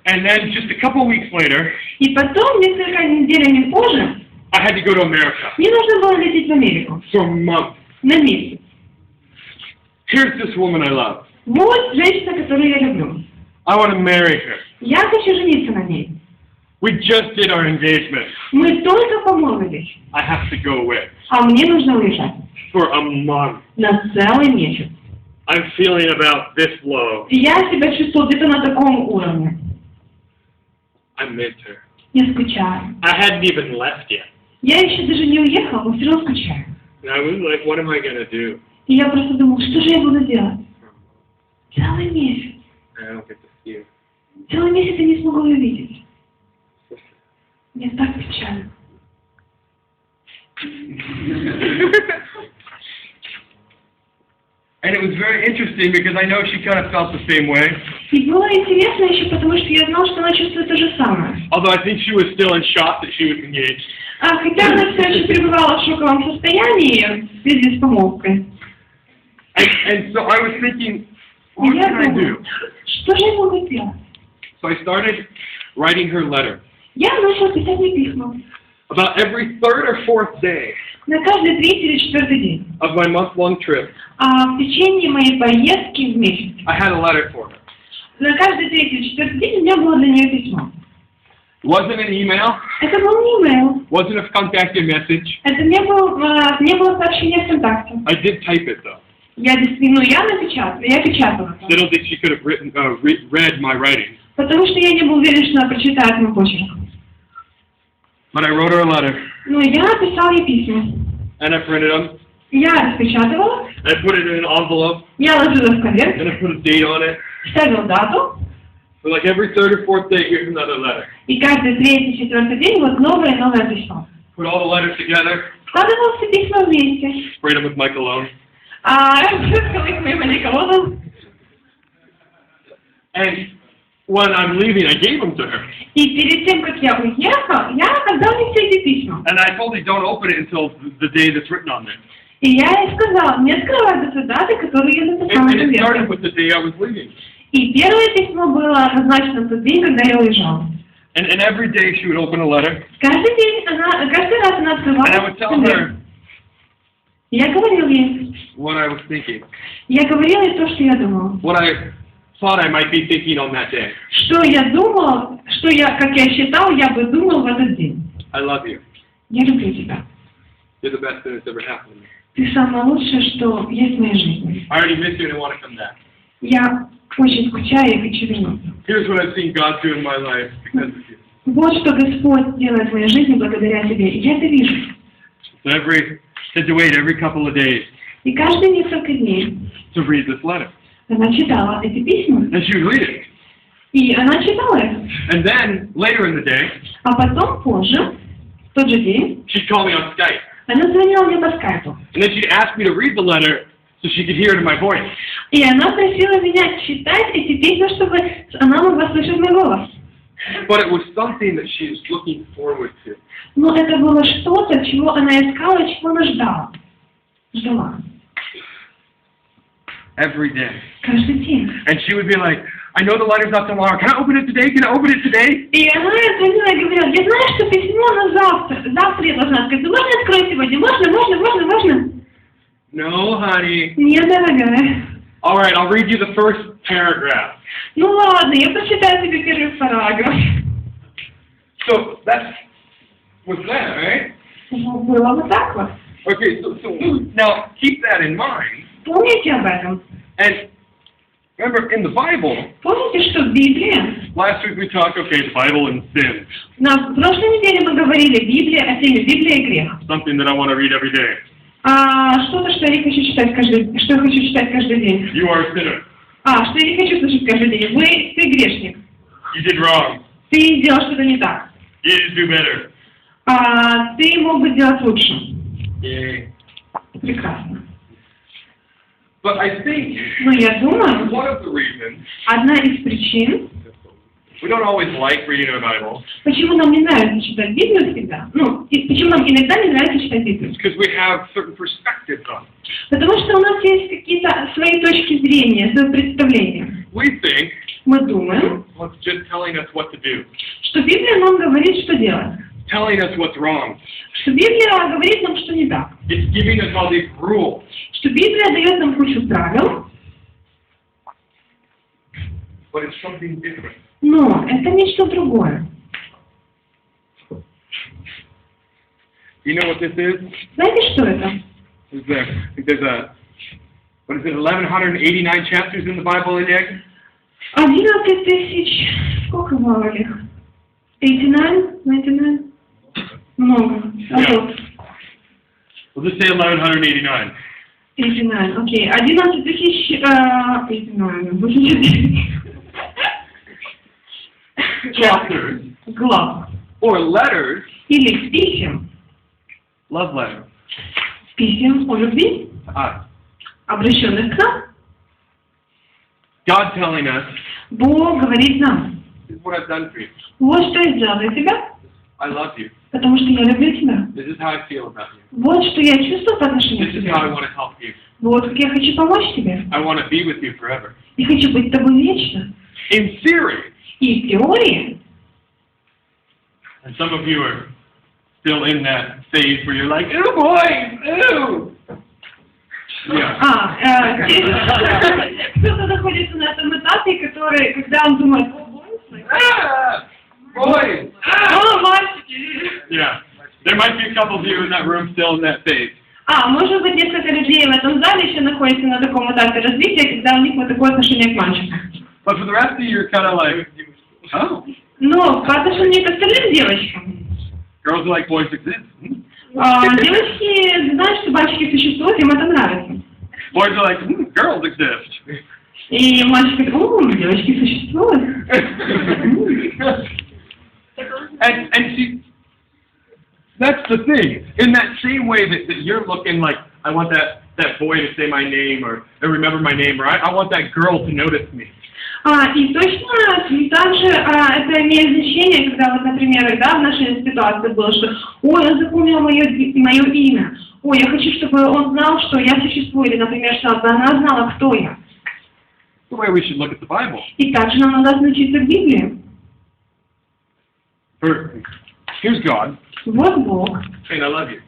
S6: And then just a couple weeks later,
S3: И потом, несколько неделями позже,
S6: I had to go to America
S3: мне нужно было лететь в Америку
S6: for a month.
S3: на месяц.
S6: Here's this woman I love.
S3: Вот женщина, которую я люблю.
S6: I want to marry her.
S3: Я хочу жениться на ней.
S6: We just did our engagement.
S3: Мы только помолвились,
S6: I have to go away
S3: а мне нужно уезжать
S6: for a month.
S3: на целый месяц.
S6: I'm feeling about this low.
S3: И я себя чувствую где-то на таком уровне.
S6: I miss her.
S3: Я скучаю.
S6: I hadn't even left yet.
S3: Я еще даже не уехала, но все равно скучаю.
S6: And I was like, what am I going to do?
S3: И я просто думала, что же я буду делать? Целый месяц.
S6: I don't get to see her.
S3: Целый месяц я не смогу ее видеть. Мне так печально.
S6: And it was very interesting because I know she kind of felt the same way.
S3: И было интересно еще, потому что я знала, что она чувствует то же самое.
S6: Although I think she was still in shock that she was engaged.
S3: Хотя она все еще пребывала в шоковом состоянии в связи с помолвкой.
S6: And so I was thinking, what can I do?
S3: Что же я могу делать?
S6: So I started writing her letter.
S3: Я начала писать ей письма.
S6: About every third or fourth day
S3: На каждый третий или четвертый день.
S6: of my month-long trip,
S3: В течение моей поездки в месяц.
S6: I had a letter for her.
S3: На каждый третий или четвертый день у меня было для нее письмо.
S6: Wasn't an email,
S3: Это был не имейл.
S6: wasn't a contacted message.
S3: Это не было сообщение ВКонтакте.
S6: I did type it though.
S3: Я действительно, я печатала.
S6: I don't think she could have read my writing.
S3: Потому что я не был уверен, что она прочитает мой почерк.
S6: But I wrote her a letter,
S3: Но я писал ей письма.
S6: and I printed them,
S3: Я распечатывала,
S6: and I put it in an envelope,
S3: я ложила в конверт,
S6: and I put a date on it.
S3: ставила дату,
S6: So like every third or fourth day, here's another letter.
S3: и каждый третий, четвертый день вот новое и новое письмо.
S6: Put all the letters together,
S3: Складывала все письма вместе.
S6: sprayed them with my cologne,
S3: Расписывала их моим одеколоном.
S6: and when I'm leaving, I gave them to her.
S3: И перед тем, как я уехал, я отдал ей все эти письма.
S6: And I told her, don't open it until the day that's written on there.
S3: И я ей сказала, не открывай до той даты, которую я написала на
S6: And it started
S3: конверте.
S6: with the day I was leaving.
S3: И первое письмо было назначено в тот день, когда я уезжала.
S6: And every day she would open a letter,
S3: Каждый раз она
S6: and I
S3: открывала
S6: would tell
S3: конверт.
S6: her,
S5: Я говорил ей.
S6: what I was thinking,
S5: Я говорил ей то, что я думал.
S6: what I thought I might be thinking on that day.
S5: Что я думал, как я считал, я бы думал в этот день.
S6: I love you.
S5: Я люблю тебя.
S6: You're the best thing that's ever happened to me.
S5: Ты самое лучшее, что есть в моей жизни.
S6: I already miss you and I want to come back.
S5: Я очень скучаю и хочу вернуться.
S6: Here's what I've seen God do in my life because of you.
S5: Вот что Господь делает в моей жизни благодаря тебе. И я это вижу.
S6: So had to wait every couple of days
S5: И каждые несколько дней
S6: to read this letter.
S5: она читала эти письма.
S6: And she would read it.
S5: И она читала их.
S6: And then, later in the day,
S5: А потом, позже, в тот же день,
S6: she'd call me on Skype.
S5: она звонила мне по скайпу.
S6: And then she'd ask me to read the letter so she could hear it in my voice.
S5: И она просила меня читать эти письма, чтобы она могла слышать мой голос.
S6: But it was something that she was looking forward to.
S5: Но это было что-то, чего она искала, чего она ждала.
S6: Every day.
S5: Каждый день.
S6: And she would be like, I know the letter's not tomorrow. Can I open it today? Can I open it today?
S5: И она звонила и говорила, я знаю, что письмо на завтра. Завтра я должна сказать. Можно я открою сегодня? Можно?
S6: No, honey.
S5: Нет, дорогая.
S6: All right, I'll read you the first paragraph.
S5: Ну ладно, я прочитаю тебе первый параграф.
S6: So that was that, right?
S5: Было вот так вот.
S6: Okay, so now keep that in mind.
S5: Помните об этом?
S6: And remember, in the Bible,
S5: Помните, что в Библии?
S6: last week we talked, okay, the Bible and sin.
S5: На прошлой неделе мы говорили Библия, о теме Библия и грех.
S6: Something that I want to read every day.
S5: Что-то, что я хочу читать каждый день.
S6: You are a sinner.
S5: Что я не хочу слушать каждый день. Ты грешник.
S6: You did wrong.
S5: Ты сделал что-то не так.
S6: You need to do better.
S5: Ты мог бы сделать лучше.
S6: Yay.
S5: Прекрасно.
S6: But I think
S5: Но я думаю,
S6: one of the reasons
S5: одна из причин,
S6: we don't always like reading our Bible
S5: почему нам не нравится читать Библию всегда, почему нам иногда не нравится читать Библию,
S6: is because we have certain perspectives on it.
S5: потому что у нас есть какие-то свои точки зрения, свои представления.
S6: We think
S5: Мы думаем,
S6: well, it's just telling us what to do,
S5: что Библия нам говорит, что делать,
S6: telling us what's wrong.
S5: что Библия говорит нам, что не так,
S6: It's giving us all these rules.
S5: что Библия дает нам кучу правил,
S6: But it's something different.
S5: но это нечто другое.
S6: You know what this is?
S5: Знаете, что это?
S6: There's a what is it, 1189 chapters in the Bible, Iliag?
S5: 11 тысяч, сколько было их? 99? Много.
S6: Yeah. We'll just say 1189.
S5: 89, окей. 11 тысяч, 89,
S6: Chapters
S5: глав.
S6: or letters,
S5: Или писем.
S6: love letters.
S5: Писем о любви, обращенных к нам.
S6: God telling us,
S5: Бог говорит нам,
S6: this is what I've done for you.
S5: вот что я сделал для тебя,
S6: I love you.
S5: потому что я люблю тебя.
S6: This is how I feel about you.
S5: Вот что я чувствую по отношению
S6: This
S5: к
S6: is
S5: тебе.
S6: how I want to help you.
S5: Вот как я хочу помочь тебе.
S6: I want to be with you forever.
S5: И хочу быть с тобой вечно.
S6: In theory,
S5: И в теории,
S6: and some of you are still in that phase where you're like, ew, boy, ew. Yeah.
S5: кто-то находится на этом этапе, когда он думает,
S6: Ah, boys.
S5: мальчики.
S6: Yeah. There might be a couple of you in that room still in that phase.
S5: Может быть, несколько людей в этом зале еще находятся на таком этапе развития, когда у них вот такое отношение к мальчикам.
S6: But for the rest of you, you're kind of like, oh.
S5: Но по отношению к остальным девочкам,
S6: Girls like boys exist.
S5: девочки знают, что мальчики существуют, им это нравится.
S6: Boys are like, girls exist.
S5: И мальчики говорят, девочки существуют.
S6: and see, that's the thing. In that same way that you're looking like, I want that boy to say my name or remember my name, or I want that girl to notice me.
S5: И точно так же это имеет значение, когда вот, например, в нашей ситуации было, что ой, он запомнил мое имя, ой, я хочу, чтобы он знал, что я существую, или, например, чтобы она знала, кто я.
S6: The way we should look at the Bible.
S5: И также нам надо относиться к Библии.
S6: Here's God
S5: Вот Бог
S6: saying, I love you.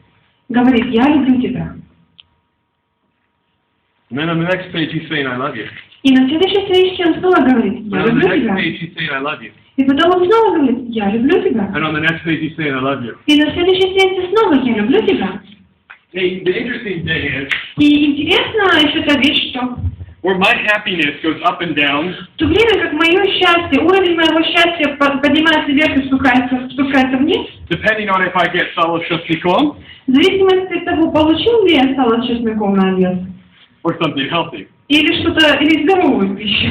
S5: говорит, я люблю тебя.
S6: And then on the next page he's saying, I love you.
S5: И на следующей страничке он снова говорит,
S6: And
S5: я
S6: on the
S5: люблю
S6: next
S5: тебя.
S6: page he's saying, I love you.
S5: И потом он снова говорит, я люблю тебя.
S6: And on the next page he's saying, I love you.
S5: И на следующей странице снова, я люблю тебя.
S6: Hey, the interesting thing is,
S5: И интересно еще та вещь, что
S6: where my happiness goes up and down,
S5: в то время как мое счастье, уровень моего счастья поднимается вверх и спускается вниз,
S6: depending on if I get salad chasticom
S5: в зависимости от того, получил ли я салат с чесноком на обед,
S6: or something healthy.
S5: или здоровую пищу.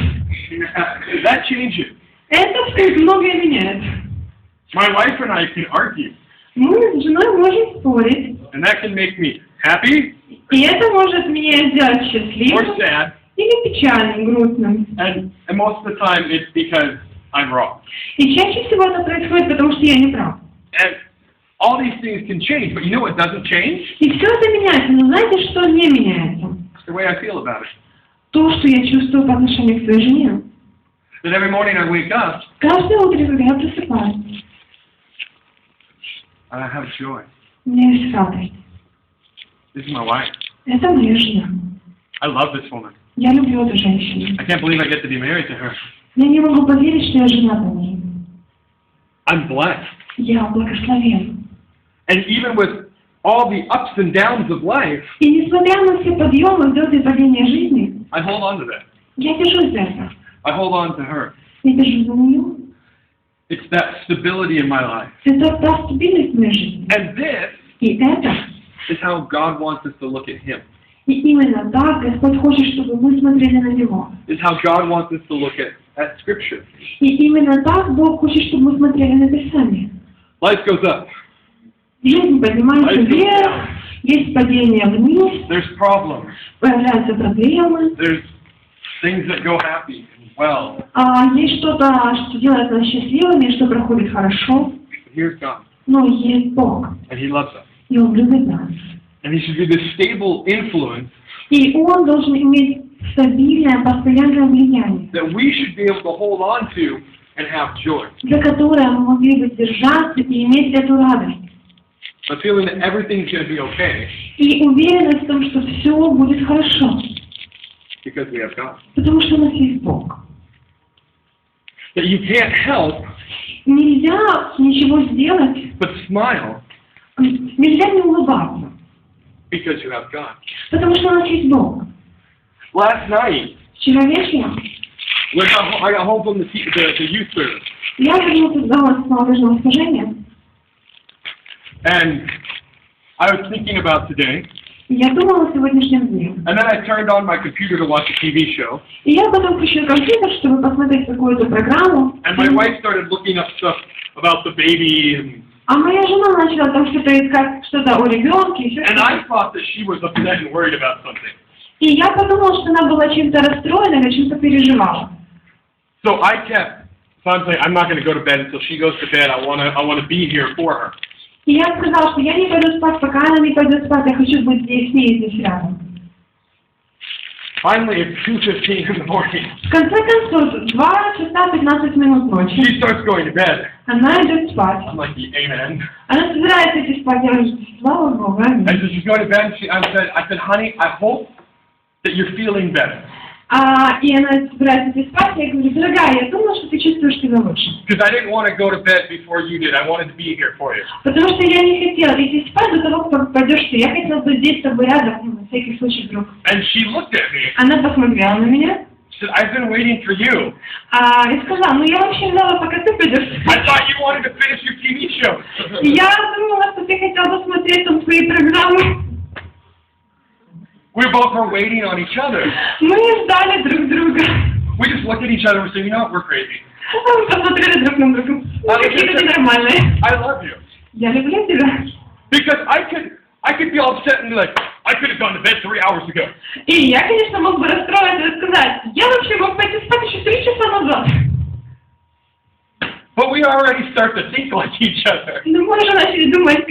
S6: That changes.
S5: Это многое меняет.
S6: My wife and I can argue,
S5: Мы с женой можем спорить,
S6: and that can make me happy
S5: и это может меня сделать
S6: or
S5: счастливым
S6: sad,
S5: или печальным, грустным.
S6: and most of the time it's because I'm wrong.
S5: И чаще всего это происходит, потому что я не прав.
S6: And all these things can change, but you know what doesn't change?
S5: И все это меняется, но знаете, что не меняется?
S6: It's the way I feel about it.
S5: То, что я чувствую по отношению к своей жене.
S6: That every morning I wake up
S5: Каждое утро, когда я просыпаюсь,
S6: and I have joy.
S5: у меня есть радость.
S6: This is my wife.
S5: Это моя жена.
S6: I love this woman.
S5: Я люблю эту женщину.
S6: I can't believe I get to be married to her.
S5: Я не могу поверить, что я жена на ней.
S6: I'm blessed.
S5: Я благословен.
S6: And even with all the ups and downs of life,
S5: И несмотря на все подъемы, взлеты и падения жизни,
S6: I hold on to that.
S5: я держусь за это.
S6: I hold on to her.
S5: Я держусь за нее.
S6: It's that stability in my life.
S5: Это та стабильность в моей жизни.
S6: And this
S5: И это,
S6: is how God wants us to look at Him.
S5: и именно так Господь хочет, чтобы мы смотрели на Него.
S6: It's how God wants us to look at Scripture.
S5: И именно так Бог хочет, чтобы мы смотрели на Писание.
S6: Life goes up.
S5: Жизнь поднимается вверх, есть падение вниз,
S6: There's problems.
S5: появляются проблемы,
S6: There's things that go happy and well.
S5: есть что-то, что делает нас счастливыми, что проходит хорошо,
S6: But here's God,
S5: но есть Бог,
S6: and He loves us.
S5: и Он любит нас.
S6: And He should be the stable influence
S5: И Он должен иметь стабильное, постоянное влияние,
S6: that we should be able to hold on to and have joy.
S5: за которое мы могли бы держаться и иметь эту радость.
S6: But feeling that everything's going to be okay
S5: И уверенность в том, что все будет хорошо,
S6: because we have God.
S5: потому что у нас есть Бог.
S6: That you can't help
S5: Нельзя ничего сделать,
S6: but smile
S5: нельзя не улыбаться,
S6: because you have God.
S5: потому что у нас есть Бог.
S6: Last night,
S5: Вчера вечером
S6: I got home from the youth service,
S5: я вернулся с дома с молодежного служения,
S6: and I was thinking about today,
S5: и я думала о сегодняшнем дне.
S6: and then I turned on my computer to watch a TV show,
S5: И я потом включила компьютер, чтобы посмотреть какую-то программу.
S6: and my wife started looking up stuff about the baby,
S5: А моя жена начала там что-то искать, что-то о ребенке, еще
S6: and
S5: что-то.
S6: I thought that she was upset and worried about something.
S5: И я подумала, что она была чем-то расстроена или чем-то переживала.
S6: So I'm saying I'm not going to go to bed until she goes to bed. I want to be here for her.
S5: И я сказала, что я не пойду спать, пока она не пойдет спать, я хочу быть здесь, с ней здесь рядом.
S6: Finally, it's 2:15 in the morning.
S5: В конце концов, 2 часа 15 минут ночи.
S6: She starts going to bed.
S5: Она идет спать.
S6: I'm like, amen.
S5: Она собирается идти спать, я говорю, слава Богу, аминь.
S6: And so she's going to bed. I said, honey, I hope that you're feeling better.
S5: И она собирается идти спать, я говорю, дорогая, я думала, что ты чувствуешь себя лучше.
S6: Because I didn't want to go to bed before you did. I wanted to be here for you.
S5: Потому что я не хотела идти спать до того, как пойдешь ты. Я хотела быть здесь с тобой рядом, на всякий случай вдруг.
S6: And she looked at me.
S5: Она посмотрела на меня.
S6: She said, I've been waiting for you.
S5: И сказала, ну я вообще ждала, пока ты пойдешь
S6: I
S5: спать.
S6: thought you wanted to finish your TV show.
S5: И я думала, что ты хотела посмотреть там свои программы.
S6: We both were waiting on each other.
S5: Мы ждали друг друга.
S6: We just looked at each other and said, you know what, we're crazy.
S5: Мы посмотрели друг на друга. Мы какие-то ненормальные.
S6: I love you.
S5: Я люблю тебя.
S6: Because I could be all upset and be like, I could have gone to bed 3 hours ago.
S5: И я, конечно, мог бы расстроиться и сказать, я вообще мог пойти спать еще 3 часа назад.
S6: But we already start to think like each other.
S5: Но мы уже начали думать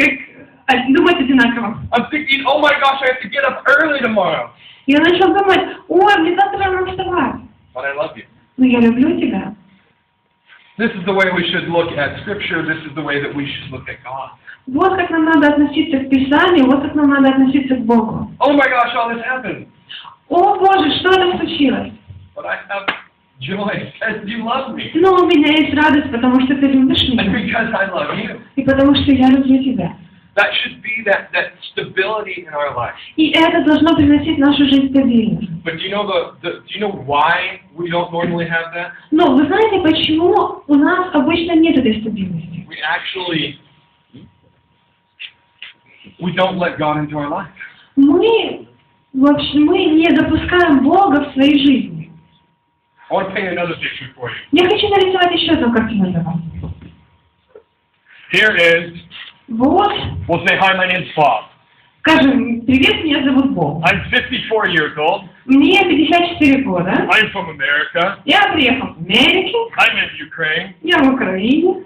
S5: одинаково.
S6: I'm thinking, oh my gosh, I have to get up early tomorrow.
S5: Я начал думать, ой, мне завтра рано вставать.
S6: But I love you.
S5: Но я люблю тебя.
S6: This is the way we should look at Scripture. This is the way that we should look at God.
S5: Вот как нам надо относиться к Писанию, вот как нам надо относиться к Богу.
S6: Oh my gosh, all this happened.
S5: О Боже, что там случилось?
S6: But I have joy because you love me.
S5: Но у меня есть радость, потому что ты любишь
S6: And
S5: меня.
S6: because I love you.
S5: И потому что я люблю тебя.
S6: That should be that stability in our life.
S5: И это должно приносить в нашу жизнь стабильность.
S6: But do you know why we don't normally have that?
S5: Но вы знаете, почему у нас обычно нет этой стабильности?
S6: We don't let God into our life.
S5: Мы не допускаем Бога в своей жизни.
S6: I want to paint another picture for you.
S5: Я хочу нарисовать еще одну картину для вас.
S6: Here is,
S5: Вот,
S6: we'll say, hi, my name's Bob.
S5: скажем, привет, меня зовут Бог.
S6: I'm 54 years old.
S5: Мне 54 года.
S6: I'm from America.
S5: Я приехал в Америку.
S6: I'm in Ukraine.
S5: Я в Украине.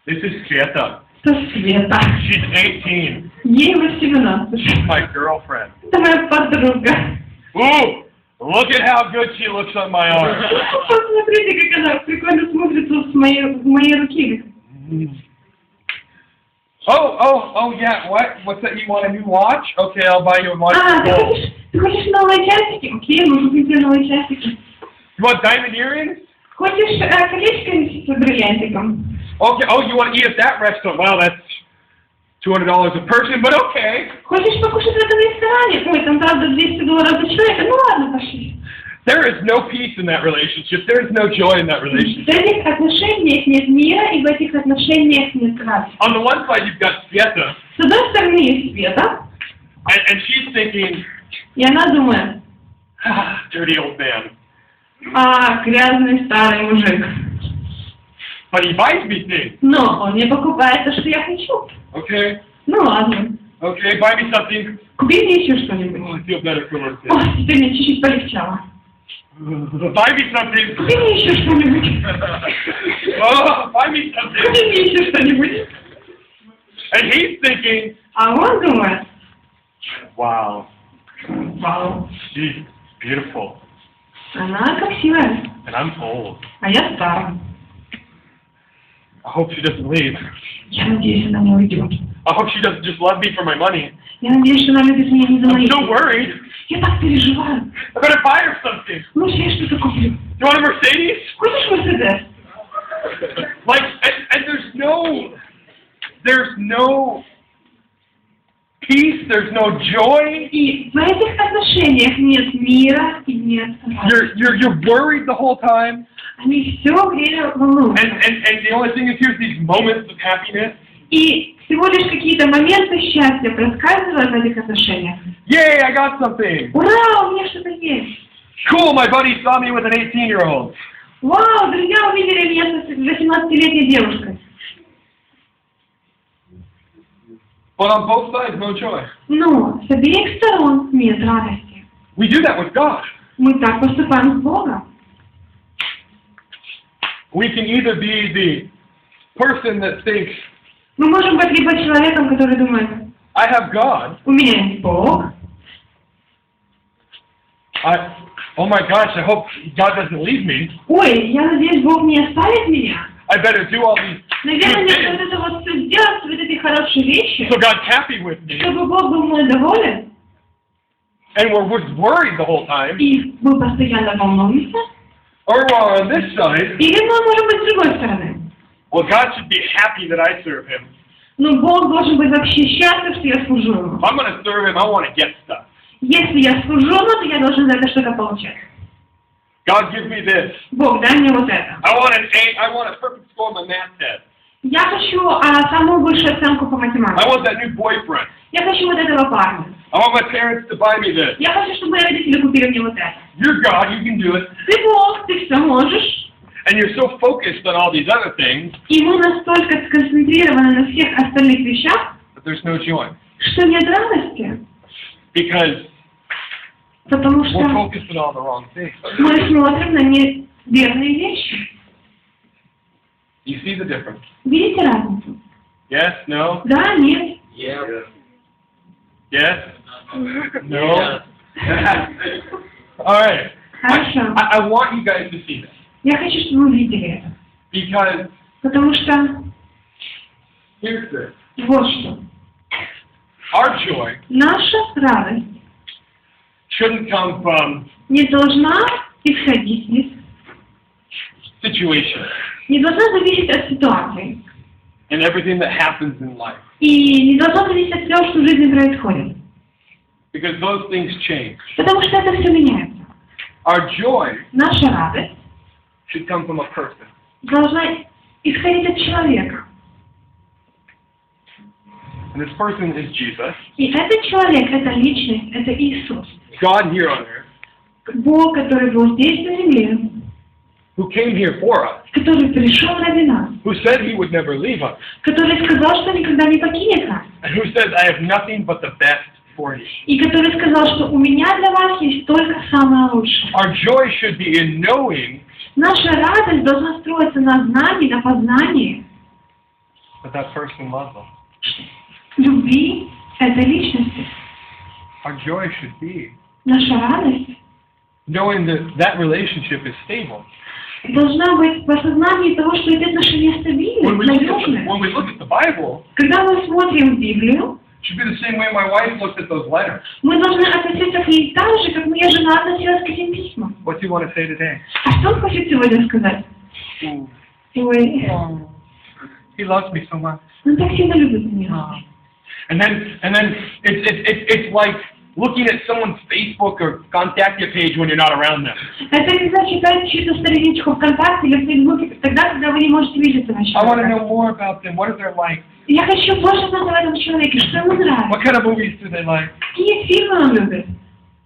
S6: This is Sveta.
S5: Это Света.
S6: She's 18.
S5: Ей 18.
S6: She's my girlfriend.
S5: Это моя подруга.
S6: Ooh, look at how good she looks on my arm.
S5: Посмотрите, как она прикольно смотрится в моей руке.
S6: Oh, yeah, what's that, you want a new watch? Okay, I'll buy you a watch.
S5: Ты хочешь новые часики? Окей, можно купить новые часики.
S6: You want diamond earrings?
S5: Хочешь колечко с бриллиантиком?
S6: Okay, oh, you want to eat at that restaurant? Well, that's $200 a person, but okay.
S5: Хочешь покушать в этом ресторане? Ой, там правда $200 за человека. Ну ладно, пошли.
S6: There is no peace in that relationship. There is no joy in that relationship.
S5: В этих отношениях нет мира, и в этих отношениях нет радости.
S6: On the one side, you've got Sveta,
S5: С одной стороны есть Света,
S6: and she's thinking,
S5: и она думает,
S6: dirty old man.
S5: Грязный старый мужик.
S6: But he buys me things.
S5: Но он мне покупает то, что я хочу.
S6: Okay,
S5: Ну ладно.
S6: okay, buy me something.
S5: Купи мне еще
S6: Oh,
S5: что-нибудь.
S6: I feel better for a little bit.
S5: О, теперь мне чуть-чуть полегчало.
S6: Buy me something.
S5: Купи мне еще что-нибудь.
S6: Oh, buy me something.
S5: Купи мне еще что-нибудь.
S6: And he's thinking,
S5: А он думает,
S6: wow,
S5: вау,
S6: she's beautiful,
S5: она красивая,
S6: and I'm old.
S5: а я старая.
S6: I hope she doesn't leave.
S5: Я надеюсь, она не уйдет.
S6: I hope she doesn't just love me for my money.
S5: Я надеюсь, что она любит меня не за
S6: I'm
S5: мои
S6: so
S5: деньги.
S6: worried.
S5: Я так переживаю.
S6: I better buy her something.
S5: Лучше я что-то куплю.
S6: You want a Mercedes?
S5: Хочешь Мерседес?
S6: Like, and there's no peace, there's no joy.
S5: И в этих отношениях нет мира и нет радости.
S6: You're worried the whole time.
S5: Они все время волнуются.
S6: And the only thing is here's these moments of happiness.
S5: И всего лишь какие-то моменты счастья проскальзывают в этих отношениях.
S6: Yay, I got something.
S5: Ура, у меня что-то есть.
S6: Cool, my buddy saw me with an 18-year-old.
S5: Вау, друзья увидели меня с 18-летней девушкой.
S6: But on both sides, no joy.
S5: Но с обеих сторон нет радости.
S6: We do that with God.
S5: Мы так поступаем с Богом.
S6: We can either be the person that thinks,
S5: Мы можем быть либо человеком, который думает,
S6: I have God.
S5: у меня есть Бог.
S6: Oh my gosh, I hope God doesn't leave me.
S5: Ой, я надеюсь, Бог не оставит меня.
S6: I better do all these
S5: Наверное,
S6: good
S5: мне вот
S6: things
S5: это вот все сделать, вот эти хорошие вещи,
S6: so God's happy with me.
S5: чтобы Бог был мной доволен.
S6: And we're worried the whole time.
S5: И мы постоянно волнуемся.
S6: Or we're on this side.
S5: Или мы можем быть с другой стороны.
S6: Well, God should be happy that I serve Him.
S5: Но Бог должен быть вообще счастлив, что я служу Ему.
S6: If I'm going to serve Him, I want to get stuff.
S5: Если я служу Ему, то я должен за это что-то получать.
S6: God, give me this.
S5: Бог, дай мне вот это.
S6: I want a perfect score on my math test.
S5: Я хочу самую высшую оценку по
S6: I
S5: математике.
S6: want that new boyfriend.
S5: Я хочу вот этого парня.
S6: I want my parents to buy me this.
S5: Я хочу, чтобы мои родители купили мне вот это.
S6: You're God, you can do it.
S5: Ты Бог, ты все можешь.
S6: And you're so focused on all these other things
S5: И мы настолько сконцентрированы на всех остальных вещах,
S6: that there's no joy.
S5: что нет радости.
S6: Because
S5: Потому
S6: we're
S5: что
S6: focused on all the wrong things.
S5: мы смотрим на неверные вещи.
S6: You see the difference?
S5: Видите разницу?
S6: Yes? No?
S5: Да, нет.
S6: Yes? No? All right.
S5: Хорошо.
S6: I want you guys to see this.
S5: Я хочу, чтобы вы видели это.
S6: Because
S5: Потому что
S6: here's this.
S5: вот что.
S6: Our joy
S5: Наша радость
S6: shouldn't come from
S5: не должна исходить из,
S6: situations
S5: не должна зависеть от ситуации.
S6: and everything that happens in life.
S5: И не должна зависеть от всего, что в жизни происходит.
S6: Because those things change.
S5: Потому что это все меняется.
S6: Our joy
S5: Наша радость
S6: should come from a person.
S5: должна исходить от человека.
S6: And this person is Jesus,
S5: И этот человек, эта личность, это Иисус.
S6: God here on earth,
S5: Бог, который был здесь на земле,
S6: who came here for us,
S5: который пришел ради нас,
S6: who said he would never leave us,
S5: который сказал, что никогда не покинет нас,
S6: and who says, I have nothing but the best for you.
S5: и который сказал, что у меня для вас есть только самое лучшее.
S6: Our joy should be in knowing
S5: Наша радость должна строиться на знании, на познании
S6: that that person loves us.
S5: любви этой личности.
S6: Our joy should be
S5: Наша радость
S6: knowing that that relationship is stable.
S5: должна быть в осознании того, что эти отношения стабильны,
S6: When
S5: надежны.
S6: we look at the Bible,
S5: Когда мы смотрим в Библию,
S6: it should be the same way my wife looked at those letters.
S5: мы должны относиться к ней так же, как моя жена относилась к этим письмам.
S6: What do you want to say today?
S5: А что он хочет сегодня сказать? Ой,
S6: He loves me so much.
S5: он так сильно любит меня.
S6: And then it's like looking at someone's Facebook or contact your page when you're not around them.
S5: Это нельзя читать чью-то страничку ВКонтакте или в Фейсбуке тогда, когда вы не можете видеться на
S6: I want to
S5: человека.
S6: know more about them. What are they like?
S5: Я хочу больше знать об этом человеке, что ему
S6: What
S5: нравится,
S6: kind of movies do they like?
S5: какие фильмы он любит.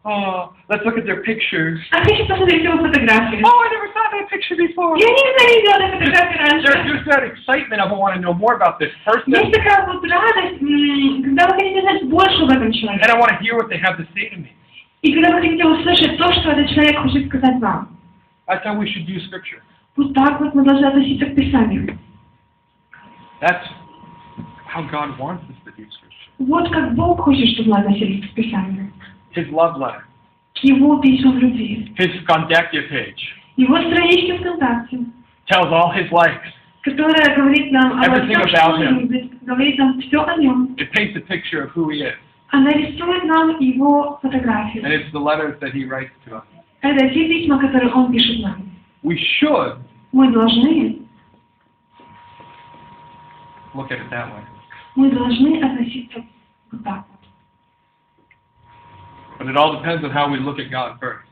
S6: Oh, let's look at their pictures.
S5: А хочу посмотреть его фотографии.
S6: Oh, I never saw that picture before.
S5: Я никогда не видела этой фотографии
S6: There's
S5: раньше.
S6: just that excitement of I want to know more about this person,
S5: Есть такая вот радость, когда вы хотите знать больше об этом
S6: and
S5: человеке.
S6: I want to hear what they have to say to me.
S5: И когда вы хотите услышать то, что этот человек хочет сказать вам.
S6: That's how we should view Scripture.
S5: Вот так вот мы должны относиться к Писанию.
S6: That's how God wants us to view Scripture.
S5: Вот как Бог хочет, чтобы мы относились к Писанию.
S6: His love letter,
S5: К Его письмам любви.
S6: His contact your page,
S5: Его странички ВКонтакте,
S6: tells all His likes.
S5: которая говорит нам обо
S6: Everything
S5: всем, что
S6: about
S5: он
S6: him.
S5: любит, говорит нам все о нем.
S6: It paints a picture of who He is,
S5: Она рисует нам его фотографию.
S6: and it's the letters that He writes to us.
S5: Это те письма, которые он пишет нам.
S6: We should
S5: Мы должны
S6: look at it that way.
S5: Мы должны относиться вот так вот.
S6: But it all depends on how we look at God first.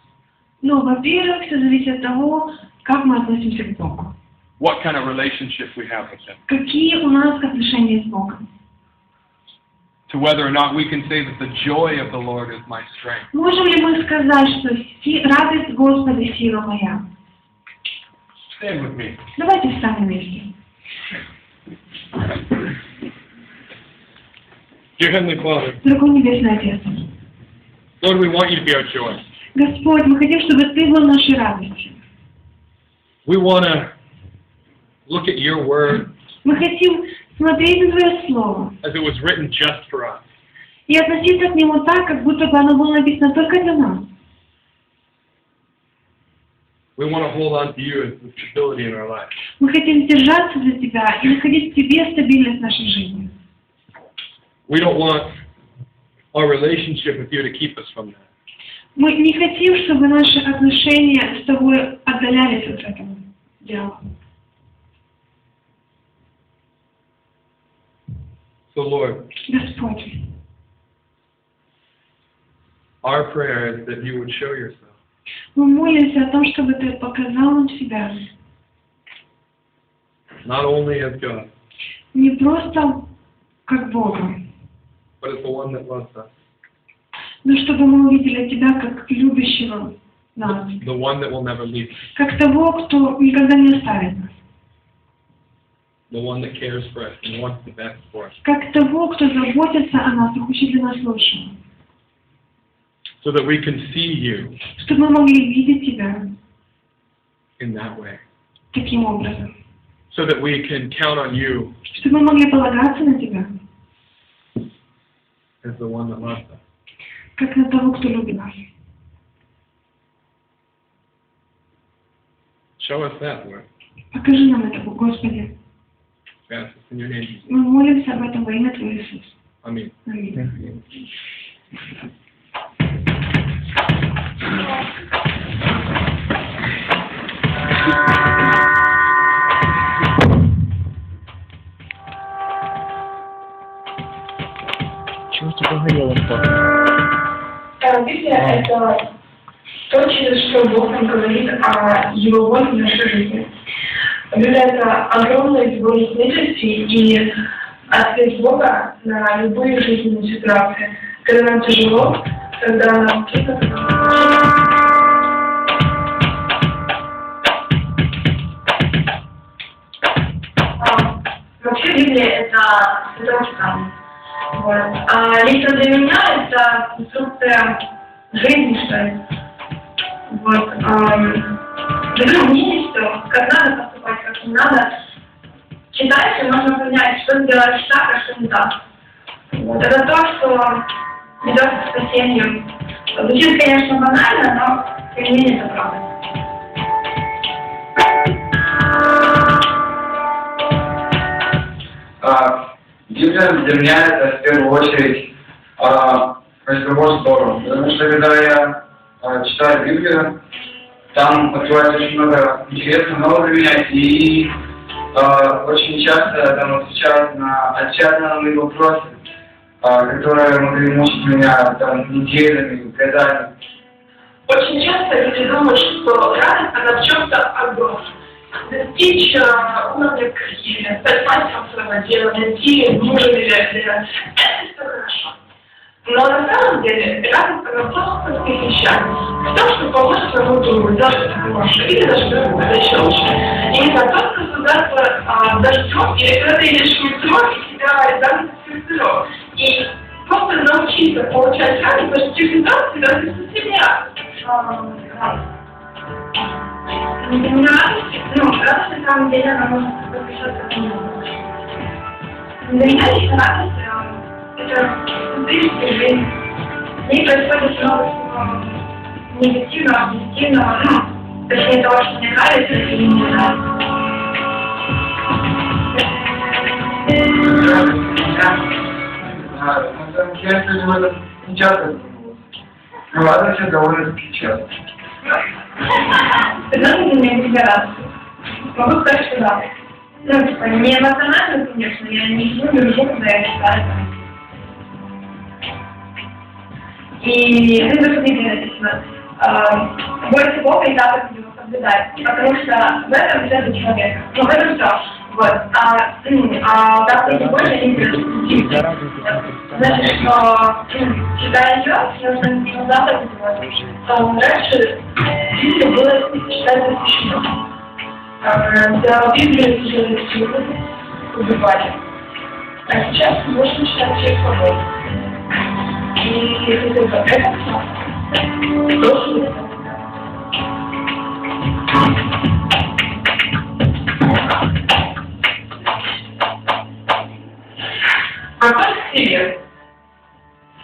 S5: Но, во-первых, все зависит от того, как мы относимся к Богу.
S6: What kind of relationship we have with Him.
S5: Какие у нас отношения с Богом.
S6: To whether or not we can say that the joy of the Lord is my strength.
S5: Можем ли мы сказать, что радость Господа сила моя?
S6: Stand with me.
S5: Давайте встанем вместе.
S6: Dear Heavenly Father,
S5: Дорогой Небесный Отец,
S6: Lord, we want you to be our joy.
S5: Господь, мы хотим, чтобы Ты был нашей радостью.
S6: We want to look at your word
S5: Мы хотим смотреть на Твое Слово
S6: as it was written just for us.
S5: и относиться к нему так, как будто бы оно было написано только для нас.
S6: We want to hold on to you as the stability in our life.
S5: Мы хотим держаться за Тебя и находить в Тебе стабильность в нашей жизни.
S6: We don't want our relationship with you to keep us from that.
S5: Мы не хотим, чтобы наши отношения с Тобой отдалялись от этого дела.
S6: So, Lord,
S5: Господь,
S6: our prayer is that you would show yourself.
S5: мы молимся о том, чтобы Ты показал нам себя.
S6: Not only as God,
S5: Не просто как Бога,
S6: but as the one that loves us.
S5: но чтобы мы увидели Тебя как любящего нас,
S6: The one that will never leave us.
S5: как того, кто никогда не оставит нас,
S6: The one that cares for us and wants the best for us.
S5: как того, кто заботится о нас и хочет для нас лучшего,
S6: So that we can see you
S5: чтобы мы могли видеть Тебя
S6: in that way.
S5: таким образом,
S6: So that we can count on you
S5: чтобы мы могли полагаться на Тебя,
S6: as the one that loves us.
S5: как на того, кто любит нас.
S6: Show us that, Lord.
S5: Покажи нам это, Господи.
S6: We ask this in your name.
S5: Мы молимся об этом во имя Твое, Иисус.
S6: Amen.
S5: Аминь. Библия – это то, через что Бог нам говорит о Его воле в нашей жизни. Библия – это огромное сбор свидетельств и ответ Бога на любые жизненные ситуации. Когда нам тяжело, когда нам трудно. Вообще Библия – это Святое Писание. Вот. А лично для меня это инструкция жизни, что ли. Вот. Люблю мнение, что как надо поступать, как не надо. Читаешь, и можно понять, что сделать так, а что не так. Вот. Это то, что ведет к спасению. Звучит, конечно, банально, но тем не менее это правда.
S2: Библия для меня это в первую очередь разговор с Богом. Потому что когда я читаю Библию, там открывается очень много интересного, нового для меня, и очень часто там отвечают на отвечают на мои вопросы, которые могли мучить меня там неделями, годами.
S5: Очень часто люди думают, что радость она в чем-то огромна. Достичь уровня в карьере, стать мастером своего дела, найти мужа или это все хорошо. Но на самом деле радость она просто в таких вещах. В том, что поможет своему другу сделать хорошее или даже сделать еще лучше. И не за то, что государство дождем, или когда ты едешь в метро, и тебя занято всех. И просто научиться получать радость, потому что ситуации даже не совсем не радость. Для меня радость на самом деле она может заключаться в нем. Для меня лично радость это внутренняя жизнь. В ней происходит много всего негативного, позитивного, точнее того, что мне нравится или не нравится.
S2: На самом деле, люди в этом не часто. Но радость это довольно-таки часто.
S5: Тогда для меня не радость. Могу сказать, что да. Ну, типа, не эмоционально, конечно, я не люблю, когда я читаю. И ну, даже не написано. Больше Бога и так его соблюдать. Потому что в этом взято человека. Ну, в этом все. Вот. Да, больше не интересно. Значит, что читая ее, нужно завтра раньше Библия было читать запрещено. За Библию уже убивали. А сейчас можно читать всех свободно. И это все. Вопрос к тебе.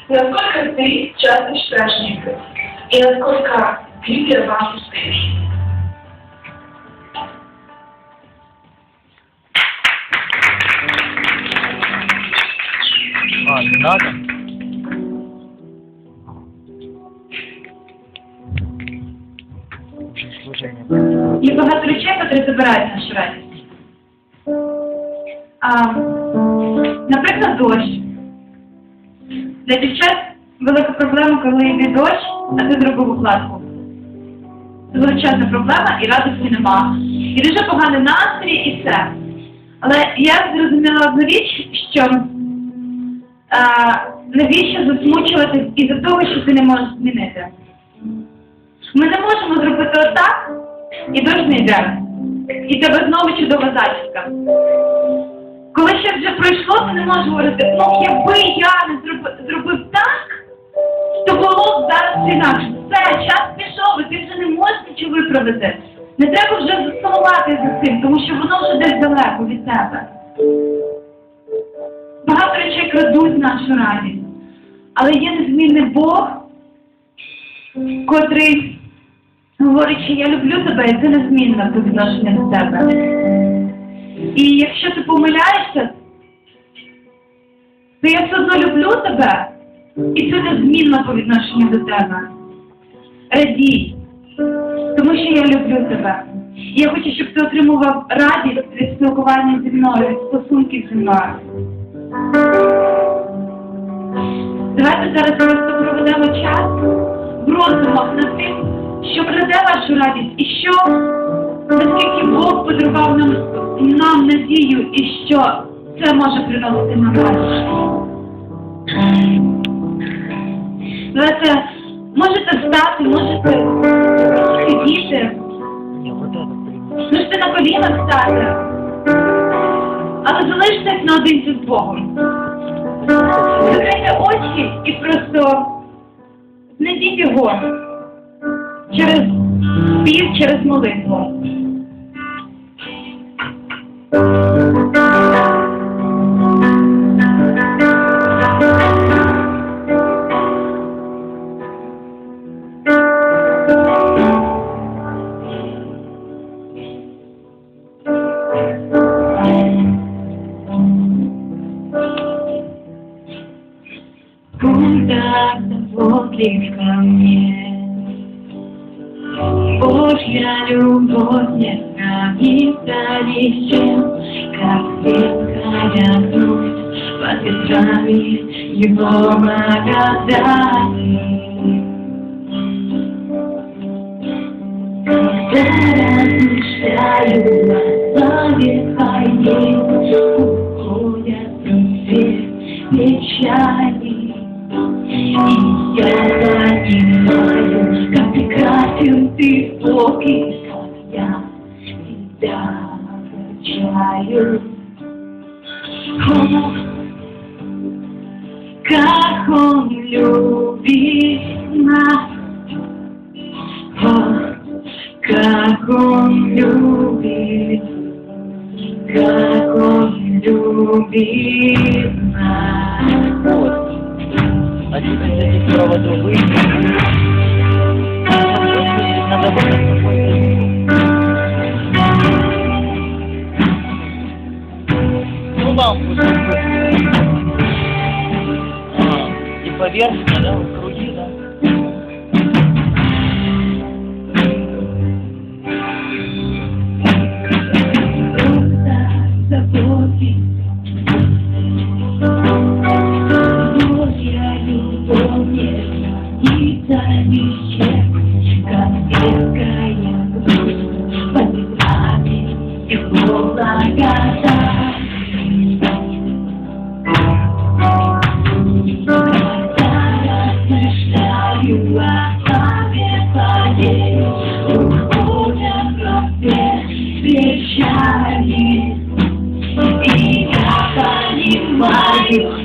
S5: Насколько ты часто читаешь Библию? И насколько Библия вас устаешь?
S1: Не надо?
S3: Є багато речей, які забирають нашу радість. Наприклад, дощ. Для дівчат велика проблема, коли йде дощ, а ти зробив укладку. Це величезна проблема і радості нема. І дуже поганий настрій і все. Але я зрозуміла одну річ, що навіщо засмучуватись із-за того, що ти не можеш змінити. Ми не можемо зробити отак, і дощ не йде. І тебе знову чудова зачіска. Коли ще вже пройшло, ти не можеш говорити, ну, якби я не зробив так, то було б зараз інакше. Все, час пішов, і ти вже не можеш нічого виправити. Не треба вже засумувати за цим, тому що воно вже десь далеко від тебе. Багато речей крадуть нашу радість. Але є незмінний Бог, котрий говорить, що я люблю тебе, і це незмінно по відношенню до тебе. І якщо ти помиляєшся, то я все одно люблю тебе, і це незмінно по відношенню до тебе. Радій, тому що я люблю тебе. І я хочу, щоб ти отримував радість від спілкування зі мною, від стосунків зі мною. Давайте зараз просто проведемо час в роздумах над тим, що краде вашу радість, і що, наскільки Бог подарував нам надію, і що це може приносити нам радість. Давайте, можете встати, можете сидіти, можете на колінах стати, але залиштесь наодинці з Богом. Закрийте очі і просто знайдіть його через спів, через молитву.
S5: Куда смотришь ко мне? Божья любовь не сравнится ни с чем, как светская грусть под ветрами его благодати. Когда размышляю о славе Твоей, уходят все печали. И я понимаю, как прекрасен Ты, Бог, и как я Тебя прощаю. О, как Он любит нас, о, как Он любит, как Он любит нас.
S1: Вот. А теперь эти провода выйдут. Надо было ну лампу и поверхность, да, круги, да.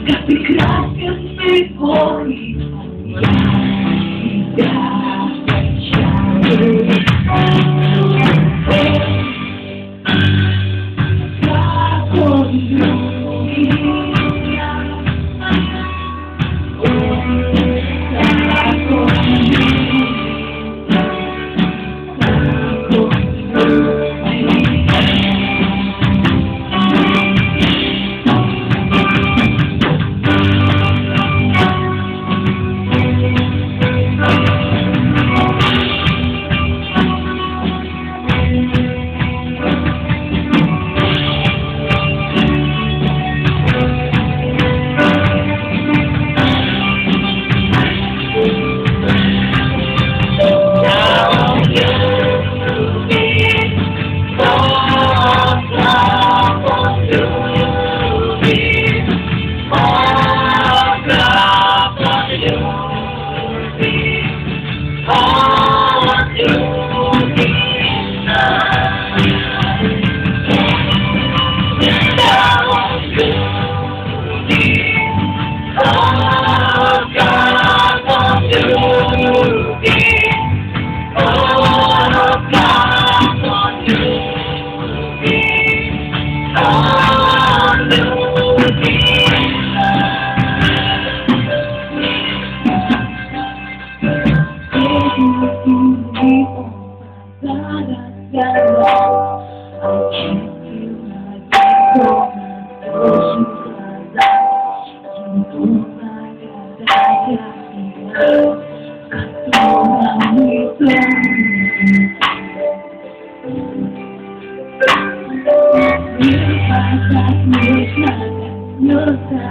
S5: Как прекрасен Ты, Бог, и я тебя прощаю. Как Он любит нас, как Он любит, как Он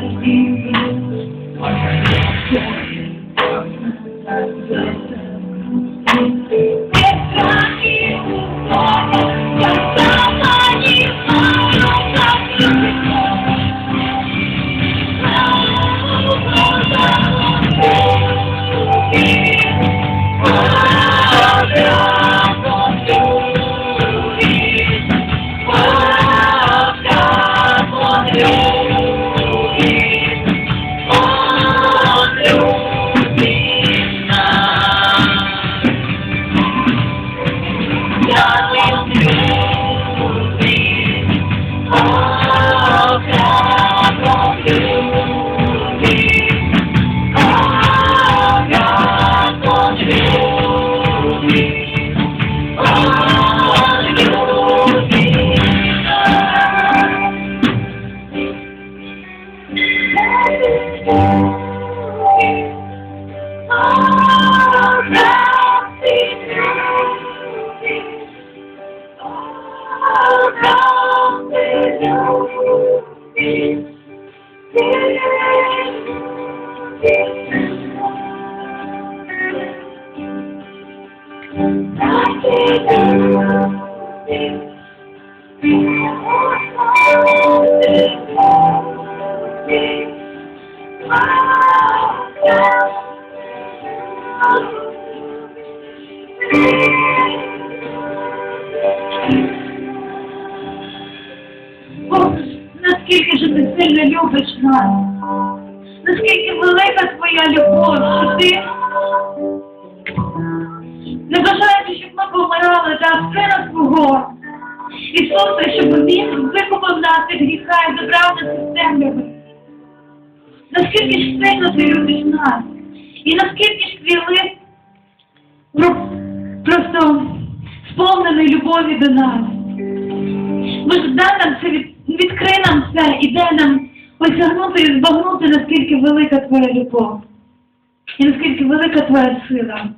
S5: любит.
S3: нас. Наскільки велика твоя любов, що ти не бажаєш, щоб ми помирали за Сина свого Ісуса, щоб Він викупив нас від гріха і забрав нас із темряви. Наскільки ж сильно ти любиш нас, і наскільки ж твій лист просто сповнений любові до нас. Боже, дай нам це, відкрий нам це і дай нам осягнути і збагнути, наскільки велика твоя любов і наскільки велика твоя сила.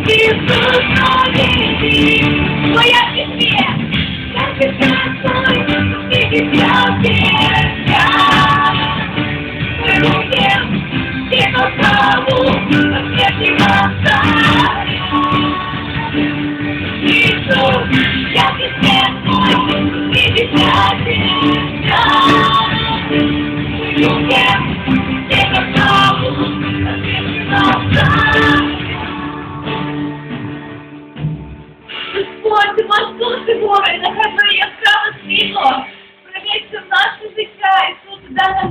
S3: Иисус, новый твоя песня, я тебя свой, и тебя тебя. Мы будем тебе славу, смерти восстать. Иисус, я песня твой, и тебя тебя. Мы будем тебе славу, смерти восстать. Господь, ти наш Боже, нехай твоє яскраве світло проникне в наше життя, Ісус, дай нам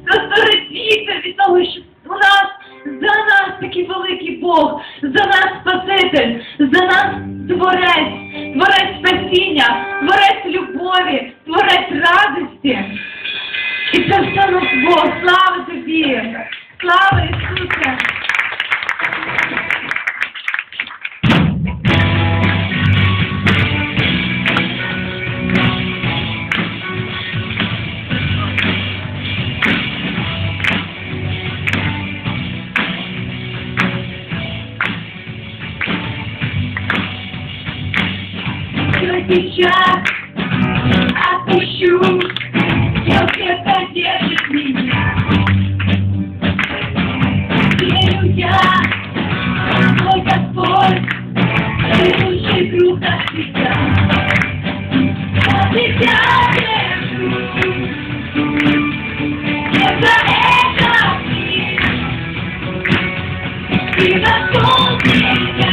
S3: розторопіти від того, що у нас, за нас такий великий Бог, за нас Спаситель, за нас Творець, Творець спасіння, Творець любові, Творець радості. І це все наш Бог, слава Тобі, слава Ісусе. Сейчас отпущу, все это держит меня. Верю я, мой Господь, ты лучший друг на света. Я тебя держу, не за это ты нашел меня.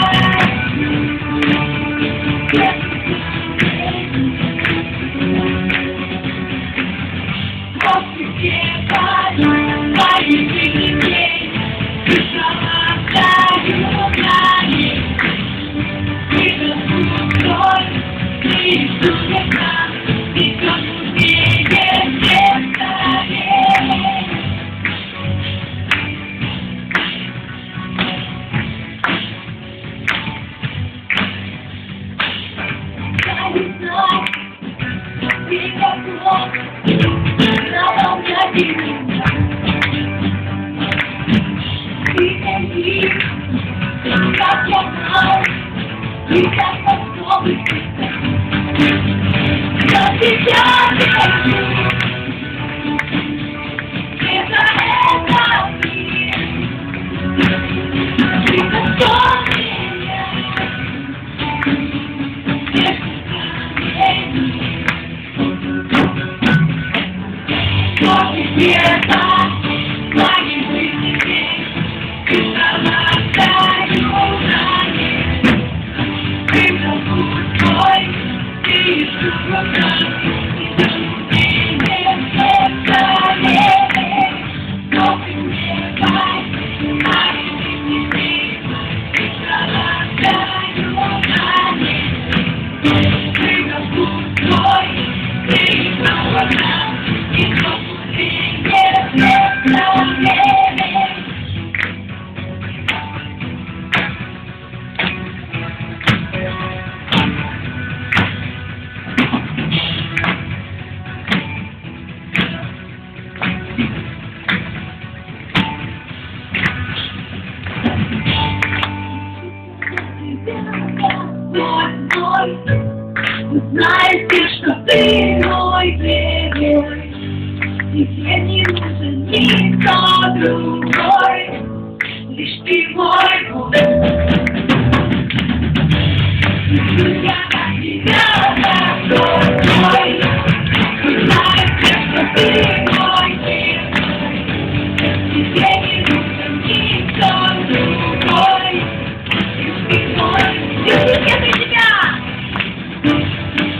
S3: Знаете, что ты мой герой, и тебе не нужен никто другой, лишь ты мой Бог. Я на тебя такой, знаете, что ты мой герой, и тебе не нужен никто другой, лишь ты мой. Иисус, я за тебя!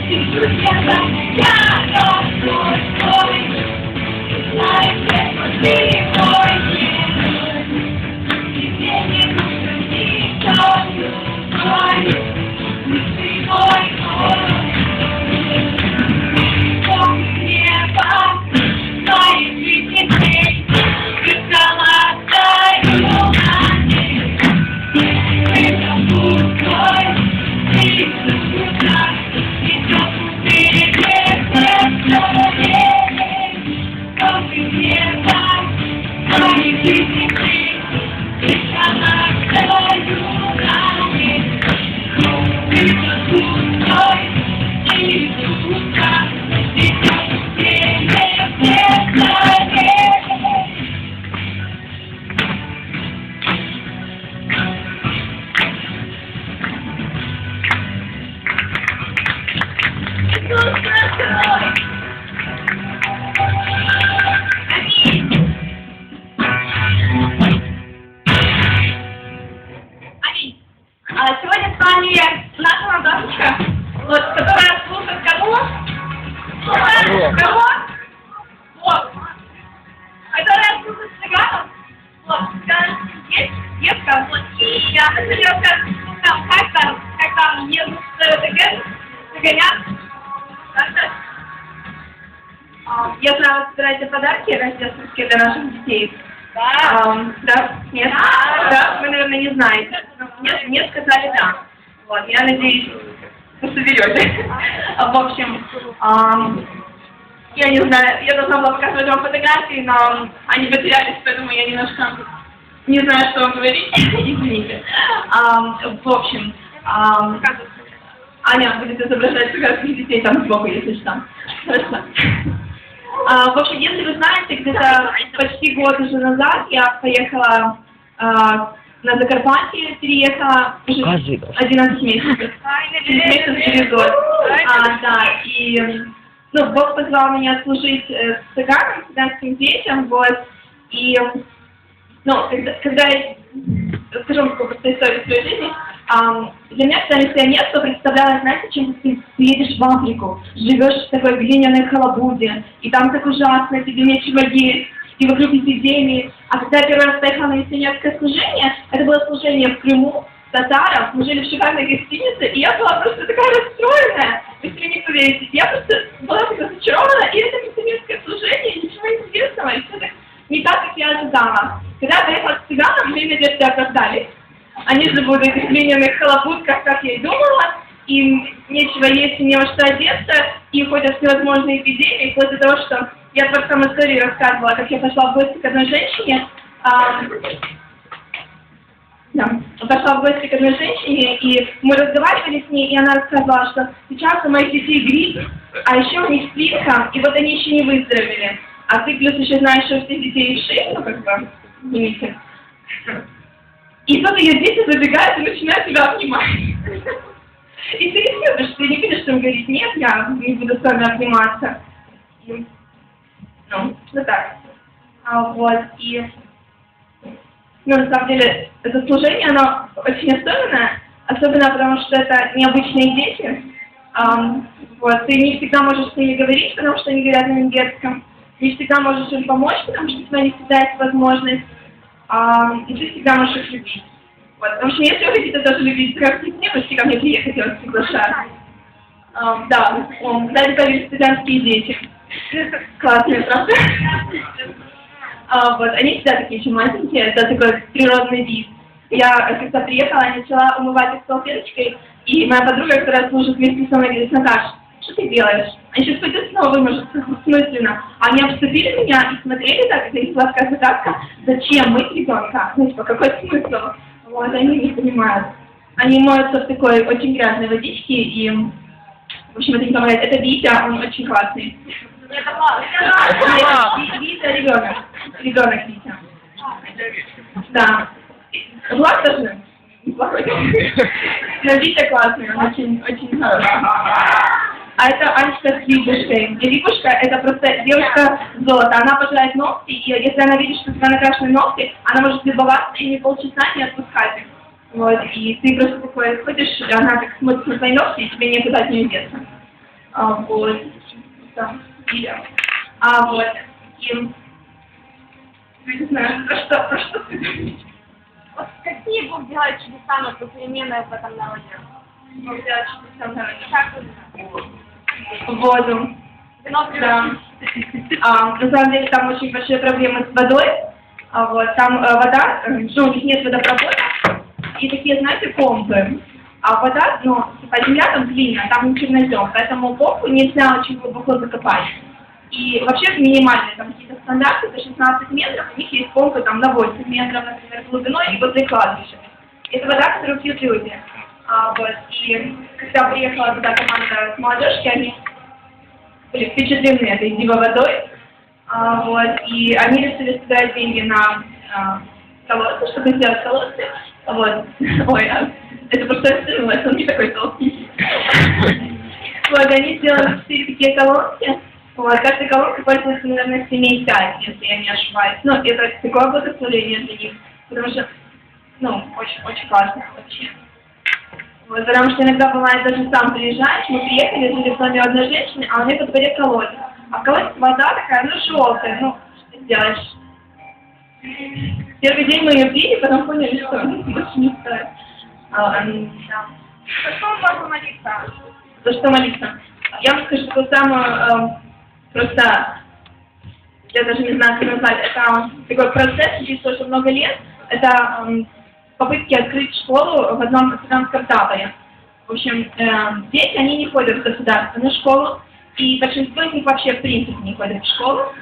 S3: Иисус, я за тебя, Господь мой, знаешь, что ты мой герой, тебе не нужен. внимание, наша мадамочка, вот, которая служит кого? Кого? Вот. Которая служит цыганам. Вот, есть девка, вот, и я хочу рассказать, как там едут загонят. Я знаю, вы собираете подарки рождественские для наших детей. Да. Да? Нет? Да. Вы, наверное, не знаете. Мне сказали да. Вот, я надеюсь, вы соберете. В общем, я не знаю, я должна была показывать вам фотографии, но они потерялись, поэтому я немножко не знаю, что вам говорить. Извините. В общем, Аня будет изображать цыганских детей там сбоку, если что. Хорошо. В общем, если вы знаете, где-то почти год уже назад я поехала на Закарпатье, переехала уже 11 месяцев. 11 месяцев через год. Да, и Бог позвал меня служить цыганам, цыганским детям, вот, и, когда я расскажу вам просто историю своей жизни, для меня, когда миссионерство представлялось, знаете, чем ты едешь в Африку, живешь в такой глиняной халабуде, и там так ужасно, тебе нечего есть, и вокруг эпидемии. А когда я первый раз поехала на миссионерское служение, это было служение в Крыму, татаров, мы жили в шикарной гостинице, и я была просто такая расстроенная, вы себе не поверите, я просто была так разочарована, и это миссионерское служение, ничего интересного, и все так не так, как я ожидала. Когда я поехала к цыганам, мои надежды оправдались. Они живут в этих глиняных халабудках, как я и думала, им нечего есть и не во что одеться, и ходят всевозможные эпидемии, вплоть до того, что я просто в истории рассказывала, как я пошла в гости к одной женщине, пошла в гости к одной женщине, и мы разговаривали с ней, и она рассказывала, что сейчас у моих детей грипп, а еще у них спинка, и вот они еще не выздоровели. А ты плюс еще знаешь, что у всех детей шеи, извините. И тут ее дети забегают и начинают тебя обнимать. И ты не любишь, ты не видишь, что им говорить, нет, я не буду с вами обниматься. Вот так. Вот, и... на самом деле, это служение, оно очень особенно потому, что это необычные дети. Вот, ты не всегда можешь с ними говорить, потому что они говорят на венгерском. Не всегда можешь им помочь, потому что у тебя не всегда есть возможность. И ты всегда можешь их любить. Вот, потому что если вы хотите тоже любить цыганских детей, можете ко мне приехать, я вас приглашаю. Да, кстати, появились цыганские дети. Классные, правда? Вот, они всегда такие еще маленькие, это такой природный вид. Я, когда приехала, я начала умывать их салфеточкой, и моя подруга, которая служит вместе со мной, говорит: Наташа, что ты делаешь? Они сейчас пойдут снова вымажутся, смысленно. Они обступили меня и смотрели так, это их сладкая загадка, зачем мыть ребенка? Ну, типа, какой смысл? Вот, они не понимают. Они моются в такой очень грязной водичке, и, в общем, это не помогает. Это Витя, он очень классный. Это Влад. Витя ребенок. Ребенок Витя. Да. Влад тоже неплохой. Но Витя классный, он очень хороший. А это Анечка с Липушкой. И Липушка — это просто девушка золота. Она пожирает ногти, и если она видит, что у тебя накрашены ногти, она может любоваться и не полчаса не отпускать их. Вот, и ты просто такой ходишь, и она так смотрит на твои ногти, и тебе некуда от нее деться. Вот. Да. Вот. И... не знаю, про что ты говоришь?
S5: Вот какие Бог делает чудеса на современное в этом народе?
S3: Бог делает чудеса в народе.
S5: Как вы знаете?
S3: Воду. Да. На самом деле там очень большие проблемы с водой. Вот, там вода, у них нет водопровода, и такие, знаете, помпы. А вода, типа земля там длинная, там не чернозем, поэтому помпу нельзя очень глубоко закопать. И вообще минимальные там какие-то стандарты, до 16 метров, у них есть помпы там на 8 метров, например, глубиной и возле кладбища. Это вода, которую пьют люди. Вот, и когда приехала туда команда с молодежки, они были впечатлены этой дивоводой. Вот, и они решили собирать деньги на колодцы, чтобы сделать колодцы. Вот. Ой, это просто остылось, он не такой толстый. Вот, они сделали 4 такие колонки. Вот, каждая колонка пользуется, наверное, семей 5, если я не ошибаюсь. Ну, это такое благословение для них, потому что, очень, очень классно вообще. Вот, потому что иногда бывает даже сам приезжаешь, мы приехали, жили в доме одной женщины, а у нее во дворе колодец. А в колодец вода такая, ну, желтая, ну, что ты делаешь? Первый день мы ее пили, потом поняли, что больше не стоит. За что можно молиться? За что молиться? Я вам скажу такую самую, просто, я даже не знаю, как назвать, это такой процесс, длится уже много лет, это попытки открыть школу в одном государственном таборе. В общем, дети, они не ходят в государственную школу, и большинство из них вообще в принципе не ходят в школу.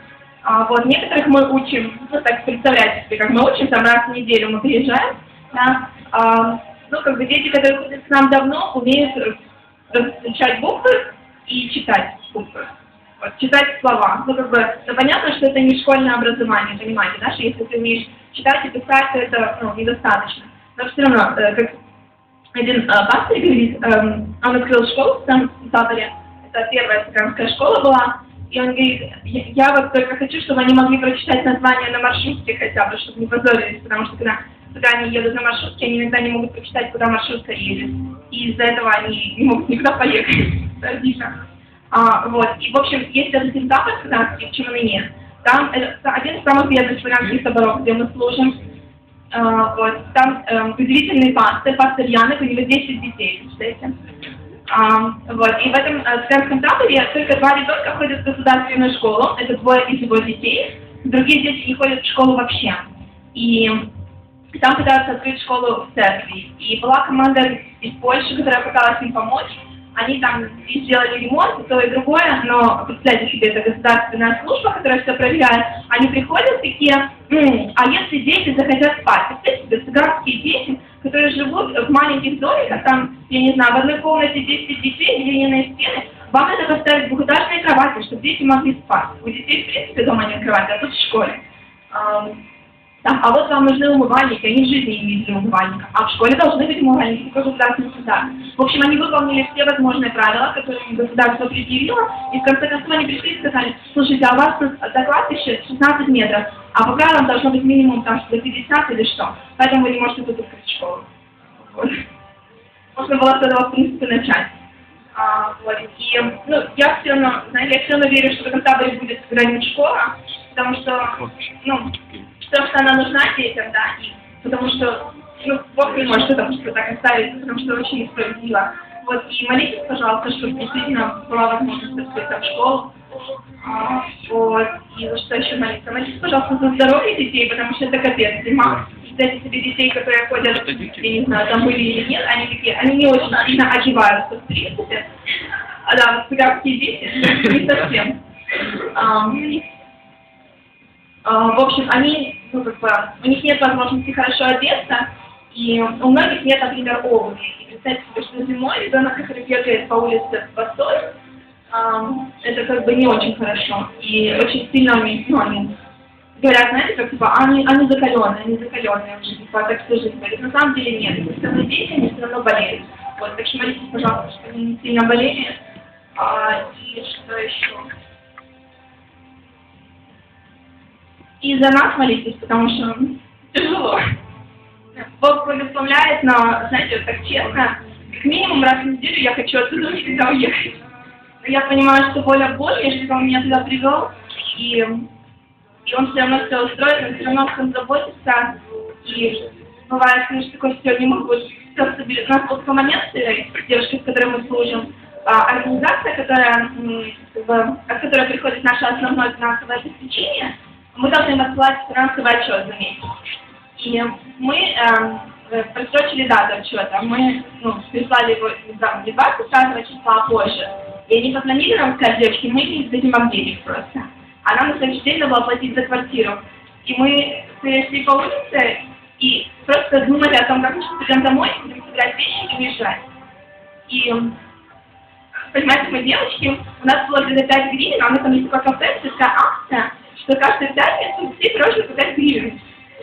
S3: Вот, некоторых мы учим, ну так представляете себе, как мы учим, там раз в неделю мы приезжаем, да, ну как бы дети, которые ходят к нам давно, умеют различать буквы и читать буквы. Вот, читать слова. Ну, как бы, ну, понятно, что это не школьное образование, понимаете, да, что если ты умеешь читать и писать, то это, ну, недостаточно. Но все равно, как один пастор говорит, он открыл школу в самом таборе, это первая цыганская школа была, и он говорит, я вот только хочу, чтобы они могли прочитать название на маршрутке хотя бы, чтобы не позорились, потому что когда цыгане едут на маршрутке, они иногда не могут прочитать, куда маршрутка едет, и из-за этого они не могут никуда поехать. Вот, и в общем, есть даже один табор цыганский в Чемонине, там это один из самых бедных цыганских таборов, где мы служим. Вот, там удивительный пастор Янок, у него 10 детей, представляете? Вот, и в этом цыганском таборе только 2 ребенка ходят в государственную школу, это 2 из его детей, другие дети не ходят в школу вообще. И там пытаются открыть школу в церкви. И была команда из Польши, которая пыталась им помочь. Они там и сделали ремонт, и то, и другое, но, представьте себе, это государственная служба, которая все проверяет. Они приходят такие, а если дети захотят спать? Представьте себе, цыганские дети, которые живут в маленьких домиках, там, я не знаю, в одной комнате 10 детей, глиняные стены, вам надо поставить двухэтажные кровати, чтобы дети могли спать. У детей, в принципе, дома нет кровати, а тут в школе. А вот вам нужны умывальники, они в жизни не видели умывальника, а в школе должны быть умывальники, как государственный суда. В общем, они выполнили все возможные правила, которые им государство предъявило, и в конце концов они пришли и сказали, слушайте, а у вас тут доклад еще 16 метров, а по правилам должно быть минимум там 50 или что, поэтому вы не можете тут открыть школу. Вот. Можно было с этого в принципе начать. Вот. И, ну, я все равно, знаете, я все равно верю, что в этом таборе будет когда-нибудь школа, потому что, ну, потому что она нужна детям, да, и потому что, ну, Бог не может это просто так оставить, потому что очень несправедливо. Вот, и молитесь, пожалуйста, чтобы действительно была возможность открыть там школу. Вот, и за что еще молиться? Молитесь, пожалуйста, за здоровье детей, потому что это капец. Зима, представьте себе детей, которые ходят, я не знаю, там были или нет, они такие, они не очень сильно одеваются, в принципе. Да, вот цыганские дети, не совсем. В общем, они, ну, как бы, у них нет возможности хорошо одеться, и у многих нет, например, обуви. И представьте себе, что зимой ребенок, который бегает по улице босой, это как бы не очень хорошо. И очень сильно они, ну, они говорят, знаете, как типа, они закаленные уже, типа, так всю жизнь говорят. На самом деле нет, если это дети, они все равно болеют. Вот, так что молитесь, пожалуйста, что они не сильно болеют. И что еще? И за нас молитесь, потому что тяжело. Бог благословляет, но, знаете, вот так честно, как минимум раз в неделю я хочу отсюда никогда уехать. Но я понимаю, что воля Божья, что Он меня туда привел, и Он все равно все устроит, Он все равно всем заботится. И бывает, конечно, такое, что не могут все собирать. У нас был такой момент с девушкой, с которой мы служим, организация, которая, как бы, от которой приходит наше основное финансовое обеспечение. Мы должны им отсылать финансовый отчет за месяц. И мы просрочили дату отчета. Мы прислали его не 20 числа, а позже. И они позвонили нам, сказали, девочки, мы не дадим вам денег просто. А нам на следующий день надо было платить за квартиру. И мы шли по улице и просто думали о том, как мы придем домой, будем собирать вещи и уезжать. И, понимаете, мы девочки, у нас было где-то 5 гривен, а у нас там есть такое кафе, такая акция, что каждую пятницу все пирожные по 5 гривен.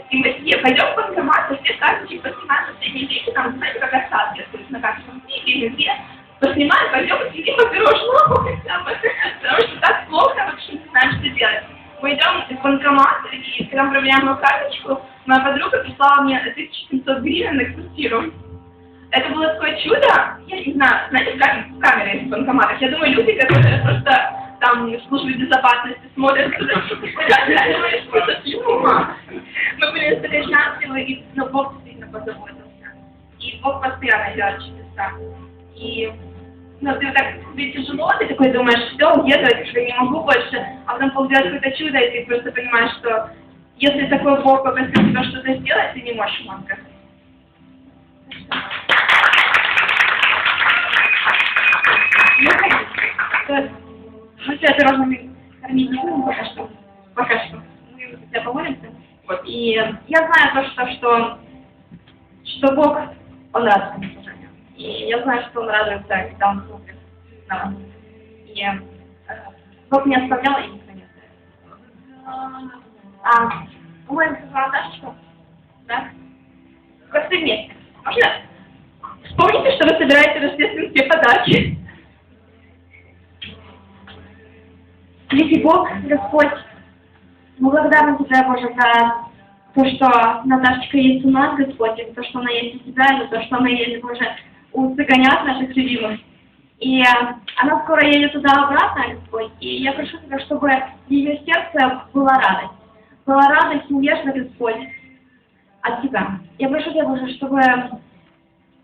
S3: И мы все пойдем в банкомат, все карточки поснимаем последние деньги, там, знаете, как остатки, то есть на карточках 3 или 2, поснимаем, пойдем и съедим по пирожному хотя бы, потому что так плохо, вообще не знаем, что делать. Мы идем в банкомат, и когда мы проверяем мою карточку, моя подруга прислала мне 1700 гривен на квартиру. Это было такое чудо. Я не знаю, знаете, как камеры в банкоматах. Я думаю, люди, которые просто там в службе безопасности смотрят, я думаю, что это чума. Мы были настолько счастливы, и Бог действительно позаботился. И Бог постоянно делает чудеса. И ты так, тебе тяжело, ты такой думаешь, все, уеду, я не могу больше, а потом получается какое-то чудо, и ты просто понимаешь, что если такой Бог попросил тебя что-то сделать, ты не можешь ему отказать. Мы тебя пирожными кормить не будем пока что. Пока что. Мы за тебя помолимся. Вот. И я знаю то, что Бог, Он радуется служению. И я знаю, что Он радуется, когда Он смотрит на вас. И Бог не оставлял и никто не оставил. Помолимся за Наташечку? Да? Как все вместе. Можно? Вспомните, что вы собираете рождественские подарки.
S5: Великий Бог, Господь, мы благодарны Тебе, Боже, за то, что Наташечка есть у нас, Господь, и за то, что она есть у Тебя, и за то, что она есть, Боже, у цыганят наших любимых. И она скоро едет туда-обратно, Господь, и я прошу Тебя, чтобы в ее сердце была радость. Была радость, надежда, Господь, от Тебя. Я прошу Тебя, Боже, чтобы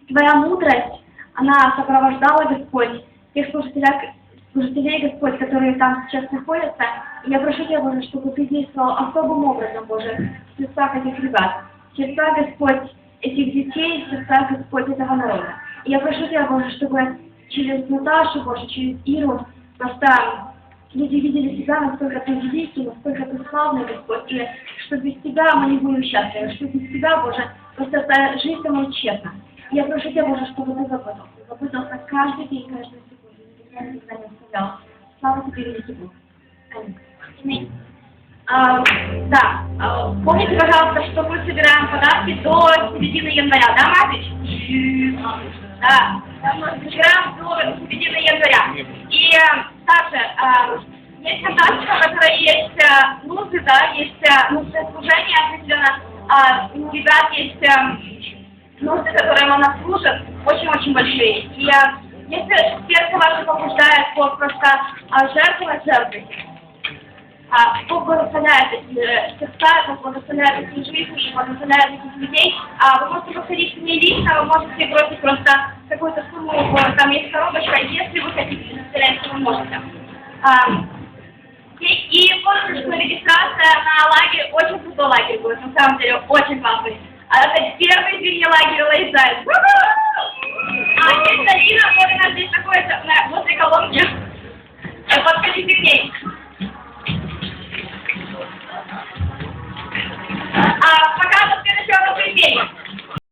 S5: Твоя мудрость, она сопровождала, Господь, тех служителей, Господь, которые там сейчас находятся. И я прошу Тебя, Боже, чтобы Ты действовал особым образом, Боже, в сердцах этих ребят, в сердцах, Господь, этих детей, в сердцах, Господь, этого народа. И я прошу Тебя, Боже, чтобы через Наташу, Боже, через Иру, просто люди видели Тебя, насколько Ты великий, насколько Ты славный, Господь, и что без Тебя мы не будем счастливы, что без Тебя, Боже, просто эта жизнь самая честна. И я прошу Тебя, Боже, чтобы Ты заботился каждый день, каждую секунду, никогда не оставлял. Слава Тебе, великий Бог. Аминь. Помните, пожалуйста, что мы собираем подарки до середины января, да, Матвич? Да, мы собираем до середины января. И также есть контакты, в которой есть нужды, да, есть нужды служения определенно, у ребят есть нужды, которые на нас служат, очень-очень большие. И если сердце ваше побуждает Бог просто жертвовать, жертвуйте. Бог благословляет эти сердца, Бог благословляет эти жизни, благословляет этих людей. Вы можете подходить к ней лично, вы можете бросить просто какую-то сумму, там есть коробочка, если вы хотите настоять, вы можете. И помните, что регистрация на лагерь, очень крутой лагерь будет, на самом деле, очень классный. Это первый зимний лагерь lightside. Есть Алина, которая нас здесь